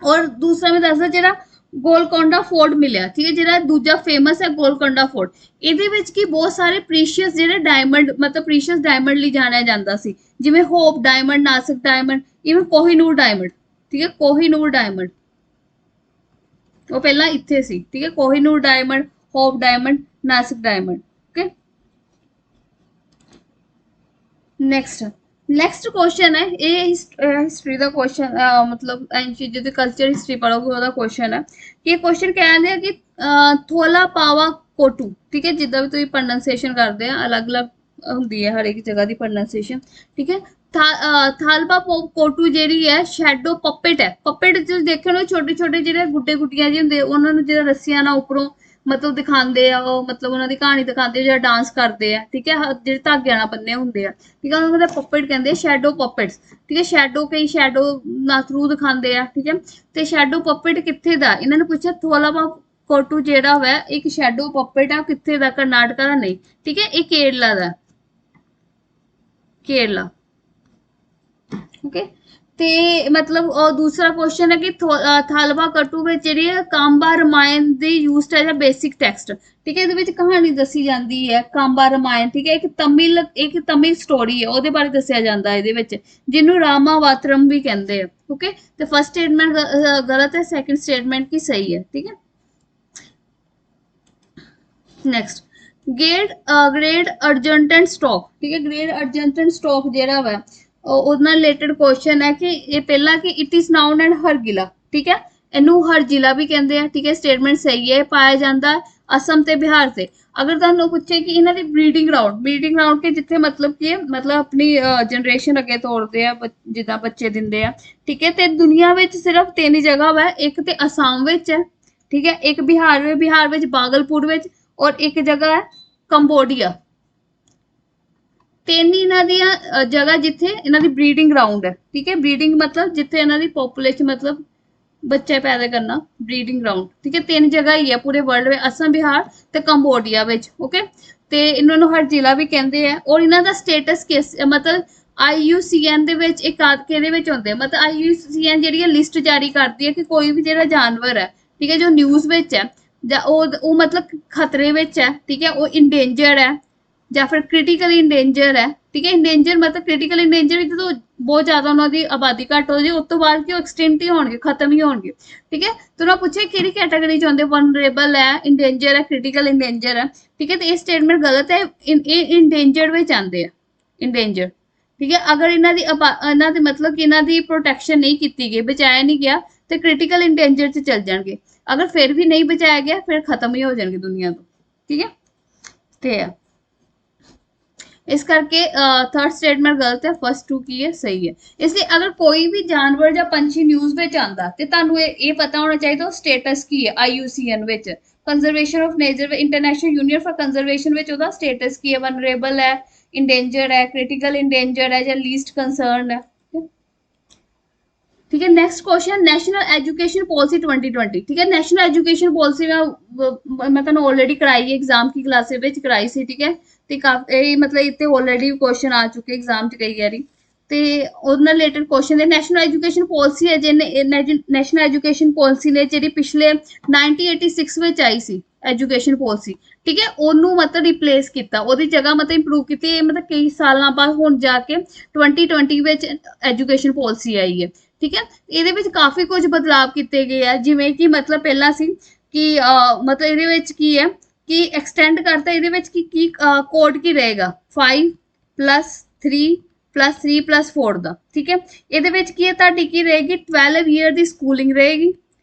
और दूसरा मैं दसदा जेड़ा गोलकोंडा फोर्ट मिलिया। ठीक है, जेड़ा दूजा फेमस है गोलकोंडा फोर्ट, ਇਹਦੇ ਵਿੱਚ ਕੀ ਬਹੁਤ ਸਾਰੇ ਪ੍ਰੀਸ਼ੀਅਸ ਜਿਹੜੇ ਡਾਇਮੰਡ मतलब ਪ੍ਰੀਸ਼ੀਅਸ ਡਾਇਮੰਡ ਲਈ ਜਾਣਿਆ ਜਾਂਦਾ ਸੀ, ਜਿਵੇਂ hop diamond, Nashik diamond, even Kohinoor diamond. ਠੀਕ ਹੈ, ਕੋਹੀਨੂਰ ਡਾਇਮੰਡ ਉਹ ਪਹਿਲਾਂ ਇੱਥੇ ਸੀ। ਠੀਕ ਹੈ, Kohinoor diamond, hop diamond, Nashik diamond. Okay, next question है ये हिस्ट्री का क्वेश्चन, मतलब चीज़ों की कल्चर हिस्ट्री पढ़ोगे ਉਹਦਾ क्वेश्चन है। ये क्वेश्चन कहते हैं कि थोला पावा कोटू। ठीक है, जिदा भी तुम प्रोनाउंसिएशन करते हैं अलग अलग ਹੁੰਦੀ ਹੈ ਹਰ ਇੱਕ ਜਗ੍ਹਾ ਦੀ ਪ੍ਰੋਨਾਂਸੀਏਸ਼ਨ, ਠੀਕ ਹੈ। ਥਾਲਪਾ ਕੋਟੂ ਜਿਹੜੀ ਹੈ ਸ਼ੈਡੋ ਪਪੇਟ ਹੈ। ਪਪੇਟ ਚ ਦੇਖੋ ਨਾ ਛੋਟੇ ਛੋਟੇ ਜਿਹੜੇ ਗੁੱਡੇ ਗੁੱਡੀਆਂ ਜਿਹੇ ਹੁੰਦੇ ਉਹਨਾਂ ਨੂੰ ਜਿਹੜਾ ਰੱਸੀਆਂ ਨਾਲ ਉੱਪਰੋਂ ਮਤਲਬ ਦਿਖਾਉਂਦੇ ਆ, ਉਹ ਮਤਲਬ ਉਹਨਾਂ ਦੀ ਕਹਾਣੀ ਦਿਖਾਉਂਦੇ ਆ, ਜਿਹੜਾ ਡਾਂਸ ਕਰਦੇ ਆ, ਠੀਕ ਹੈ, ਜਿਹੜੇ ਧਾਗਿਆਂ ਨਾਲ ਬੰਨੇ ਹੁੰਦੇ ਆ, ਠੀਕ ਹੈ, ਉਹਨਾਂ ਦਾ ਪਪੇਟ ਕਹਿੰਦੇ ਆ, ਸ਼ੈਡੋ ਪਪੇਟਸ, ਠੀਕ ਹੈ। ਸ਼ੈਡੋ ਕਈ ਸ਼ੈਡੋ ਨਾਲ ਥਰੂ ਦਿਖਾਉਂਦੇ ਆ, ਠੀਕ ਹੈ। ਤੇ ਸ਼ੈਡੋ ਪਪੇਟ ਕਿੱਥੇ ਦਾ, ਇਹਨਾਂ ਨੇ ਪੁੱਛਿਆ ਥੋਲਾਪਾ ਕੋਟੂ ਜਿਹੜਾ ਵਾ ਇੱਕ ਸ਼ੈਡੋ ਪਪੇਟ ਆ, ਕਿੱਥੇ ਦਾ, ਕਰਨਾਟਕਾ ਦਾ ਨਹੀਂ, ਠੀਕ ਹੈ, ਇਹ ਕੇਰਲਾ ਦਾ, ਕੇਰਲਾ, ਓਕੇ। ਤੇ ਮਤਲਬ ਦੂਸਰਾ ਕੁਐਸਚਨ ਹੈ ਕਿ ਥਾਲਵਾ ਕਟੂ ਵਿੱਚ ਜਿਹੜੀ ਕਾਂਬਾ ਰਮਾਇਣ ਦੀ used as a basic text, ਠੀਕ ਹੈ। ਇਹਦੇ ਵਿੱਚ ਕਹਾਣੀ ਦੱਸੀ ਜਾਂਦੀ ਹੈ ਕਾਂਬਾ ਰਮਾਇਣ, ਠੀਕ ਹੈ, ਇੱਕ ਤਮਿਲ ਸਟੋਰੀ ਹੈ, ਉਹਦੇ ਬਾਰੇ ਦੱਸਿਆ ਜਾਂਦਾ ਇਹਦੇ ਵਿੱਚ, ਜਿਹਨੂੰ ਰਾਮਾਵਾਤਰਮ ਵੀ ਕਹਿੰਦੇ ਆ, ਓਕੇ। ਤੇ ਫਸਟ ਸਟੇਟਮੈਂਟ ਗਲਤ ਹੈ, ਸੈਕੰਡ ਸਟੇਟਮੈਂਟ ਕੀ ਸਹੀ ਹੈ, ਠੀਕ ਹੈ। ਨੈਕਸਟ ਗ੍ਰੇਟ ਅਰਜੈਂਟਨ ਸਟ੍ਰੋਕ, ਠੀਕ ਹੈ। ਗ੍ਰੇਟ ਅਰਜੈਂਟਨ ਸਟ੍ਰੋਕ ਜਿਹੜਾ ਵਾ ਉਹਦੇ ਨਾਲ ਰਿਲੇਟਡ ਕੁਐਸਚਨ ਹੈ ਕਿ ਇਹ ਪਹਿਲਾਂ ਕਿ ਇਟ ਇਜ਼ ਨਾउन ਐਂਡ ਹਰਗਿਲਾ, ਠੀਕ ਹੈ, ਇਹਨੂੰ ਹਰਜਿਲਾ ਵੀ ਕਹਿੰਦੇ ਆ, ਠੀਕ ਹੈ। ਸਟੇਟਮੈਂਟ ਸਹੀ ਹੈ, ਪਾਇਆ ਜਾਂਦਾ ਅਸਮ ਤੇ ਬਿਹਾਰ ਤੇ। ਅਗਰ ਤੁਹਾਨੂੰ ਪੁੱਛੇ ਕਿ ਇਹਨਾਂ ਦੀ ਬਰੀਡਿੰਗ ਗਰਾਊਂਡ ਕਿ ਜਿੱਥੇ ਮਤਲਬ ਕਿ ਮਤਲਬ ਆਪਣੀ ਜਨਰੇਸ਼ਨ ਅੱਗੇ ਤੋਰਦੇ ਆ, ਜਿੱਦਾਂ ਬੱਚੇ ਦਿੰਦੇ ਆ, ਠੀਕ ਹੈ। ਤੇ ਦੁਨੀਆ ਵਿੱਚ ਸਿਰਫ 3 ਜਗ੍ਹਾ ਵਾ, ਇੱਕ ਤੇ ਅਸਾਮ ਵਿੱਚ ਹੈ, ਠੀਕ ਹੈ, ਇੱਕ ਬਿਹਾਰ ਵਿੱਚ ਬਾਗਲਪੁਰ ਵਿੱਚ, ਔਰ ਇੱਕ ਜਗ੍ਹਾ ਹੈ ਕੰਬੋਡੀਆ। 3 ਇਹਨਾਂ ਦੀਆਂ ਜਗ੍ਹਾ ਜਿੱਥੇ ਇਹਨਾਂ ਦੀ ਬਰੀਡਿੰਗ ਗਰਾਊਂਡ ਹੈ, ਠੀਕ ਹੈ। ਬਰੀਡਿੰਗ ਮਤਲਬ ਜਿੱਥੇ ਇਹਨਾਂ ਦੀ ਪੋਪੂਲੇਸ਼ਨ ਮਤਲਬ ਬੱਚੇ ਪੈਦਾ ਕਰਨਾ, ਬਰੀਡਿੰਗ ਗਰਾਊਂਡ, ਠੀਕ ਹੈ। 3 ਜਗ੍ਹਾ ਹੀ ਹੈ ਪੂਰੇ ਵਰਲਡ ਵਿੱਚ, ਅਸਮ, ਬਿਹਾਰ ਤੇ ਕੰਬੋਡੀਆ ਵਿੱਚ, ਓਕੇ। ਤੇ ਇਹਨਾਂ ਨੂੰ ਹਰ ਜ਼ਿਲ੍ਹਾ ਵੀ ਕਹਿੰਦੇ ਆ। ਔਰ ਇਹਨਾਂ ਦਾ ਸਟੇਟਸ ਕਿਸ ਮਤਲਬ IUCN ਦੇ ਵਿੱਚ ਇੱਕ ਕਿਹਦੇ ਵਿੱਚ ਹੁੰਦੇ, ਮਤਲਬ IUCN ਜਿਹੜੀ ਹੈ ਲਿਸਟ ਜਾਰੀ ਕਰਦੀ ਹੈ ਕਿ ਕੋਈ ਵੀ ਜਿਹੜਾ ਜਾਨਵਰ ਹੈ, ਠੀਕ ਹੈ, ਜੋ ਨਿਊਜ਼ ਵਿੱਚ ਹੈ ਜਾਂ ਉਹ ਮਤਲਬ ਖਤਰੇ ਵਿੱਚ ਹੈ, ਠੀਕ ਹੈ, ਉਹ ਇੰਡੇਂਜਰ ਹੈ ਜਾਂ ਫਿਰ ਕ੍ਰਿਟੀਕਲੀ ਇੰਡੇਂਜਰ ਹੈ, ਠੀਕ ਹੈ। ਇੰਡੇਂਜਰ ਮਤਲਬ ਕ੍ਰਿਟੀਕਲ ਇੰਡੇਂਜਰ ਜਦੋਂ ਬਹੁਤ ਜ਼ਿਆਦਾ ਉਹਨਾਂ ਦੀ ਆਬਾਦੀ ਘੱਟ ਹੋ ਜਾਏ, ਉਸ ਤੋਂ ਬਾਅਦ ਕਿ ਉਹ ਐਕਸਟਿੰਕਟ ਹੀ ਹੋਣਗੇ, ਖਤਮ ਹੀ ਹੋਣਗੇ, ਠੀਕ ਹੈ। ਤੇ ਉਹਨਾਂ ਪੁੱਛਿਆ ਕਿਹੜੀ ਕੈਟਾਗਰੀ ਚ ਆਉਂਦੇ, ਵਨਰੇਬਲ ਹੈ, ਇੰਡੇਂਜਰ ਹੈ, ਕ੍ਰਿਟੀਕਲ ਇੰਡੇਂਜਰ ਹੈ, ਠੀਕ ਹੈ। ਤੇ ਇਹ ਸਟੇਟਮੈਂਟ ਗਲਤ ਹੈ, ਇਹ ਇੰਡੇਂਜਰਡ ਵਿੱਚ ਆਉਂਦੇ ਆ, ਇੰਡੇਂਜਰ, ਠੀਕ ਹੈ। ਅਗਰ ਇਹਨਾਂ ਦੀ ਮਤਲਬ ਕਿ ਇਹਨਾਂ ਦੀ ਪ੍ਰੋਟੈਕਸ਼ਨ ਨਹੀਂ ਕੀਤੀ ਗਈ, ਬਚਾਇਆ ਨਹੀਂ ਗਿਆ, ਤੇ ਕ੍ਰਿਟੀਕਲ ਇੰਡੇਂਜਰ ਚ ਚੱਲ ਜਾਣਗੇ। ਅਗਰ ਫਿਰ ਵੀ ਨਹੀਂ ਬਚਾਇਆ ਗਿਆ, ਫਿਰ ਖਤਮ ਹੀ ਹੋ ਜਾਣਗੇ ਦੁਨੀਆ ਤੋਂ, ਠੀਕ ਹੈ। ਤੇ ਇਸ ਕਰਕੇ ਥਰਡ ਸਟੇਟਮੈਂਟ ਗਲਤ ਹੈ, ਫਸਟ 2 ਕੀ ਹੈ ਸਹੀ ਹੈ। ਇਸ ਲਈ ਅਗਰ ਕੋਈ ਵੀ ਜਾਨਵਰ ਜਾਂ ਪੰਛੀ ਨਿਊਜ਼ ਵਿੱਚ ਆਉਂਦਾ ਤੇ ਤੁਹਾਨੂੰ ਇਹ ਪਤਾ ਹੋਣਾ ਚਾਹੀਦਾ ਉਹ ਸਟੇਟਸ ਕੀ ਹੈ IUCN ਵਿੱਚ, conservation of nature international union for conservation ਵਿੱਚ ਉਹਦਾ ਸਟੇਟਸ ਕੀ ਹੈ, ਵਨਰੇਬਲ ਹੈ, ਇੰਡੇਂਜਰਡ ਹੈ, ਕ੍ਰਿਟੀਕਲ ਇੰਡੇਂਜਰਡ ਹੈ ਜਾਂ ਲੀਸਟ ਕੰਸਰਨਡ ਹੈ, ठीक है। Next question national education policy 2020, ठीक है। नेशनल एजुकेशन पॉलिसी मैं तुहानू ऑलरेडी कराई एग्जाम की क्लासे विच कराई सी, ठीक है। ते काफी मतलब इत्ते ऑलरेडी क्वेश्चन आ चुके एग्जाम च कई बारी, ते ਉਹਦੇ ਨਾਲ ਰਿਲੇਟਡ ਕੁਐਸਚਨ ਹੈ। ਨੈਸ਼ਨਲ ਐਜੂਕੇਸ਼ਨ ਪਾਲਿਸੀ ਹੈ ਜਿਹਨੇ ਨੈਸ਼ਨਲ ਐਜੂਕੇਸ਼ਨ ਪਾਲਿਸੀ ਨੇ ਜਿਹੜੀ ਪਿਛਲੇ 1986 ਵਿੱਚ ਆਈ ਸੀ ਐਜੂਕੇਸ਼ਨ ਪਾਲਿਸੀ, ਠੀਕ ਹੈ, ਉਹਨੂੰ ਮਤਲਬ ਰਿਪਲੇਸ ਕੀਤਾ, ਉਹਦੀ ਜਗ੍ਹਾ ਮਤਲਬ ਇੰਪਰੂਵ ਕੀਤੀ, ਮਤਲਬ ਕਈ ਸਾਲਾਂ ਬਾਅਦ ਹੁਣ ਜਾ ਕੇ 2020 ਵਿੱਚ ਐਜੂਕੇਸ਼ਨ ਪਾਲਿਸੀ ਆਈ ਹੈ, ਠੀਕ ਹੈ। ਇਹਦੇ ਵਿੱਚ ਕਾਫੀ ਕੁਝ ਬਦਲਾਵ ਕੀਤੇ ਗਏ ਆ, ਜਿਵੇਂ ਕਿ ਮਤਲਬ ਪਹਿਲਾਂ ਸੀ ਕਿ ਮਤਲਬ ਇਹਦੇ ਵਿੱਚ ਕੀ ਹੈ ਕਿ ਐਕਸਟੈਂਡ ਕਰਤਾ, ਇਹਦੇ ਵਿੱਚ ਕੀ ਕੋਡ ਕੀ ਰਹੇਗਾ 5+3+3+4 ਦਾ, ਠੀਕ ਹੈ। ਇਹਦੇ ਵਿੱਚ ਕੀ ਹੈ ਤੁਹਾਡੀ ਕੀ ਰਹੇਗੀ 12 ਈਅਰ ਦੀ ਸਕੂਲਿੰਗ ਰਹੇਗੀ,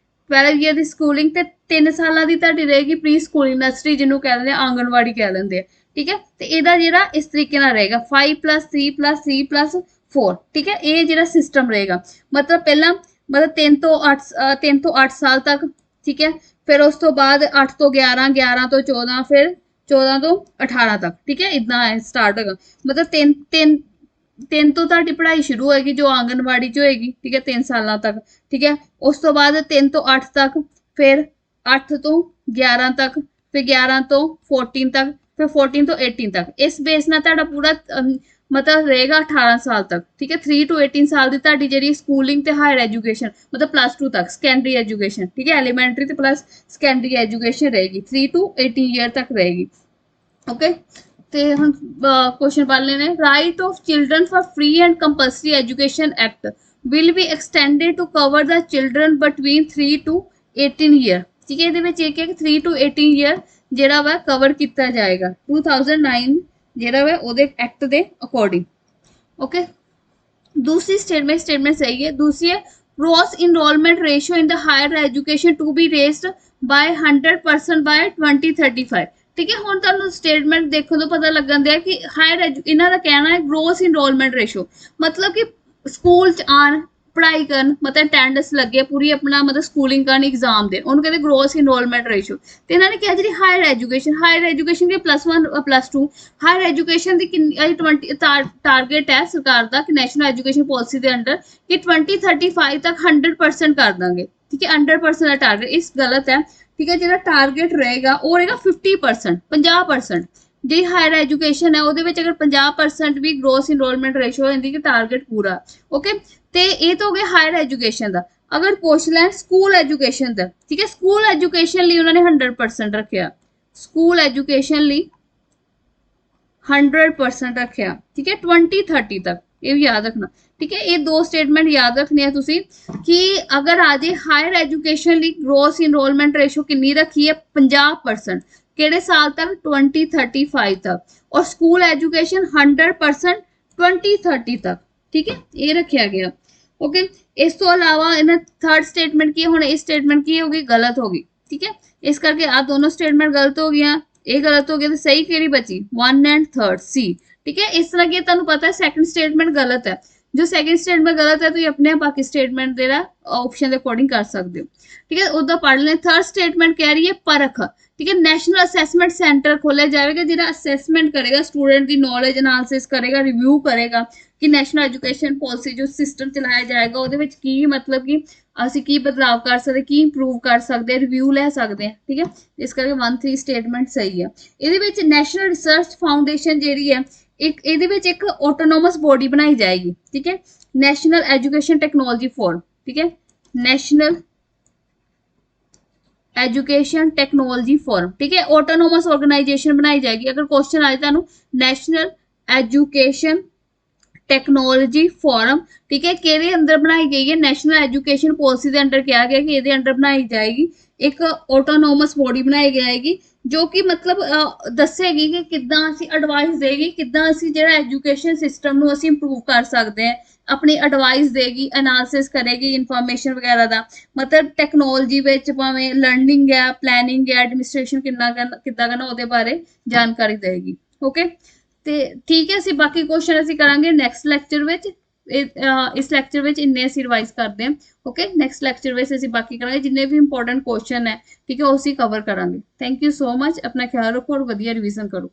12 ਈਅਰ ਦੀ ਸਕੂਲਿੰਗ ਤੇ 3 ਸਾਲਾਂ ਦੀ ਤੁਹਾਡੀ ਰਹੇਗੀ ਪ੍ਰੀ ਸਕੂਲਿੰਗ, ਨਰਸਰੀ ਜਿਹਨੂੰ ਕਹਿ ਦਿੰਦੇ ਆ, ਆਂਗਣਵਾੜੀ ਕਹਿ ਦਿੰਦੇ ਆ, ਠੀਕ ਹੈ। ਤੇ ਇਹਦਾ ਜਿਹੜਾ ਇਸ ਤਰੀਕੇ ਨਾਲ ਰਹੇਗਾ 5+3+3+4, ਠੀਕ ਹੈ। ਇਹ ਜਿਹੜਾ ਸਿਸਟਮ ਰਹੇਗਾ ਮਤਲਬ ਪਹਿਲਾਂ ਮਤਲਬ 3 ਤੋਂ 8 ਸਾਲ ਤੱਕ, ਠੀਕ ਹੈ। ਫਿਰ ਉਸ ਤੋਂ ਬਾਅਦ 8 ਤੋਂ 11, 11 ਤੋਂ 14, ਫਿਰ 14 ਤੋਂ 18 ਤੱਕ, ਠੀਕ ਹੈ। ਇਦਾਂ ਸਟਾਰਟ ਹੋਗਾ ਮਤਲਬ 3 ਤੋਂ ਤੁਹਾਡੀ ਪੜ੍ਹਾਈ ਸ਼ੁਰੂ ਹੋਏਗੀ ਜੋ ਆਂਗਣਵਾੜੀ ਚ ਹੋਏਗੀ, ਠੀਕ ਹੈ, 3 ਸਾਲਾਂ ਤੱਕ, ਠੀਕ ਹੈ। ਉਸ ਤੋਂ ਬਾਅਦ 3 ਤੋਂ 8 ਤੱਕ, ਫਿਰ 8 ਤੋਂ 11 ਤੱਕ, ਫਿਰ 11 ਤੋਂ 14 ਤੱਕ, ਫਿਰ 14 ਤੋਂ 18 ਤੱਕ। ਇਸ ਬੇਸ ਨਾਲ ਤੁਹਾਡਾ ਪੂਰਾ ਮਤਲਬ ਰਹੇਗਾ 18 ਸਾਲ ਤੱਕ, ਠੀਕ ਹੈ। 3 to 18 ਸਾਲ ਦੀ ਤੁਹਾਡੀ ਜਿਹੜੀ ਸਕੂਲਿੰਗ ਤੇ ਹਾਇਰ ਐਜੂਕੇਸ਼ਨ ਮਤਲਬ +2 ਤੱਕ ਸੈਕੰਡਰੀ ਐਜੂਕੇਸ਼ਨ, ਠੀਕ ਹੈ, ਐਲੀਮੈਂਟਰੀ ਤੇ ਪਲੱਸ ਸੈਕੰਡਰੀ ਐਜੂਕੇਸ਼ਨ ਰਹੇਗੀ, 3 to 18 ਈਅਰ ਤੱਕ ਰਹੇਗੀ, ਓਕੇ। ਤੇ ਹੁਣ ਕੁਐਸਚਨ ਪੜ੍ਹ ਲੈਣੇ। Right of children for free and compulsory education act will be extended to cover the children between 3 to 18 year, ਠੀਕ ਹੈ। ਇਹਦੇ ਵਿੱਚ ਇਹ ਕਿ 3 to 18 ਈਅਰ ਜਿਹੜਾ ਵਾ ਕਵਰ ਕੀਤਾ ਜਾਏਗਾ 2009 ਜਿਹੜਾ ਵਾ ਉਹਦੇ ਐਕਟ ਦੇ ਅਕੋਰਡਿੰਗ, ਓਕੇ। दूसरी स्टेटमेंट सही है। दूसरी है gross enrollment ratio in the higher education to be raised by 100% by 2035, ठीक है। हुण तुहानूं स्टेटमेंट देखो तो पता लगन दिया कि हायर इन्हां दा कहना है ग्रोस इनरोलमेंट रेशो, मतलब कि स्कूल च आन, पढ़ाई करन, मतलब अटेंडेंस लगे, पूरी अपना मतलब स्कूलिंग करन, एग्जाम देन, उन्होंने कहते ग्रोस इनरोलमेंट रेशो। ते इन्हां ने कहा जी हायर एजुकेशन के +1 +2 हायर एजुकेशन दी किन्नी 20 टारगेट है सरकार दा कि नेशनल एजुकेशन पॉलिसी दे अंडर कि 2035 तक 100% कर देंगे, ठीक है। 100% का टारगेट इस गलत है, ठीक है। जो टारगेट रहेगा वो रहेगा 50%, 50%। जी हायर एजुकेशन है ਉਹਦੇ ਵਿੱਚ अगर 50% भी ग्रोस इनरोलमेंट रेशो हो जाती कि टारगेट पूरा, ओके। ਤੇ ਇਹ ਤਾਂ ਹੋ ਗਿਆ ਹਾਇਰ ਐਜੂਕੇਸ਼ਨ ਦਾ। ਅਗਰ ਪੁੱਛ ਲੈਣ ਸਕੂਲ ਐਜੂਕੇਸ਼ਨ ਦਾ, ਠੀਕ ਹੈ, ਸਕੂਲ ਐਜੂਕੇਸ਼ਨ ਲਈ ਉਹਨਾਂ ਨੇ 100% ਰੱਖਿਆ, ਸਕੂਲ ਐਜੂਕੇਸ਼ਨ ਲਈ 100% ਰੱਖਿਆ, ਠੀਕ ਹੈ, 2030 ਤੱਕ। ਇਹ ਵੀ याद रखना, ठीक है। ये दो स्टेटमेंट याद रखने तुसी कि अगर आ जाए हायर एजुकेशन ਲਈ ग्रोस इनरोलमेंट रेशो कितनी रखी है 50%, ਕਿਹੜੇ ਸਾਲ ਤੱਕ 2035 तक, और स्कूल एजुकेशन 100% 2030 तक, ठीक है। ये रखा गया, ओके। इस तो अलावा इन्हें थर्ड स्टेटमेंट की हुण, इस स्टेटमेंट की होगी गलत होगी, ठीक है। इस करके आ दोनों स्टेटमेंट गलत हो गया, ये गलत हो गया, तो सही केड़ी बची 1 एंड 3 सी, ठीक है। इस तरह की तुहानूं पता है सेकंड स्टेटमेंट गलत है, जो सेकंड स्टेटमेंट गलत है तो अपने बाकी स्टेटमेंट दे ऑप्शन के अकॉर्डिंग कर सकते हो, ठीक है। उदा पढ़ लें। थर्ड स्टेटमेंट कह रही है परख, ठीक है। नेशनल असेसमेंट सेंटर खोलिया जाएगा जिहड़ा असेसमेंट करेगा स्टूडेंट की नॉलेज एनालिसिस करेगा, रिव्यू करेगा कि नेशनल एजुकेशन पॉलिसी जो सिस्टम चलाया जाएगा ਉਹਦੇ ਵਿੱਚ ਕੀ मतलब कि ਅਸੀਂ ਕੀ ਬਦਲਾਵ ਕਰ ਸਕਦੇ, ਕੀ ਇੰਪਰੂਵ ਕਰ ਸਕਦੇ, ਰਿਵਿਊ ਲੈ ਸਕਦੇ ਹਾਂ, ਠੀਕ ਹੈ। ਇਸ ਕਰਕੇ 1-3 ਸਟੇਟਮੈਂਟ ਸਹੀ ਹੈ। ਇਹਦੇ ਵਿੱਚ ਨੈਸ਼ਨਲ ਰਿਸਰਚ ਫਾਊਂਡੇਸ਼ਨ ਜਿਹੜੀ ਹੈ ਇੱਕ ਇਹਦੇ ਵਿੱਚ ਇੱਕ ਆਟੋਨੋਮਸ ਬੋਡੀ ਬਣਾਈ ਜਾਏਗੀ, ठीक है। नेशनल एजुकेशन टेक्नोलॉजी फोरम, ठीक है, नेशनल एजुकेशन टेक्नोलॉजी फोरम, ठीक है। ऑटोनोमस ऑर्गेनाइजेशन बनाई जाएगी। अगर क्वेश्चन आए तुहानूं नेशनल एजुकेशन टेक्नोलॉजी फोरम, ठीक है, किहदे अंदर बनाई गई है, नेशनल एजुकेशन पॉलिसी के अंडर कहा गया कि ये अंडर बनाई जाएगी एक ऑटोनोमस बॉडी बनाई जाएगी जो कि मतलब दसेगी कि किद्दां असीं एडवाइस देगी, किद्दां असीं जिहड़ा एजुकेशन सिस्टम नूं असीं इंप्रूव कर सकते हैं, अपनी एडवाइस देगी, एनालिसिस करेगी इंफॉर्मेशन वगैरह का, मतलब टैक्नोलॉजी विच भावें लर्निंग है, प्लैनिंग है, एडमिनिस्ट्रेशन किद्दां करना उहदे बारे जानकारी देगी, ओके। ते ठीक है, ਅਸੀਂ बाकी क्वेश्चन ਅਸੀਂ ਕਰਾਂਗੇ ਨੈਕਸਟ ਲੈਕਚਰ ਵਿੱਚ। इस ਲੈਕਚਰ ਵਿੱਚ ਇੰਨੇ ਅਸੀਂ ਰਿਵਾਈਜ਼ ਕਰਦੇ ਹਾਂ, ਓਕੇ। ਨੈਕਸਟ ਲੈਕਚਰ ਵਿੱਚ ਅਸੀਂ ਬਾਕੀ ਕਰਾਂਗੇ ਜਿੰਨੇ ਵੀ ਇੰਪੋਰਟੈਂਟ ਕੁਐਸਚਨ ਹੈ, ਠੀਕ ਹੈ, ਉਹ ਅਸੀਂ ਕਵਰ ਕਰਾਂਗੇ। ਥੈਂਕ ਯੂ ਸੋ ਮਚ, ਆਪਣਾ ਖਿਆਲ ਰੱਖੋ ਔਰ ਵਧੀਆ ਰਿਵੀਜ਼ਨ ਕਰੋ।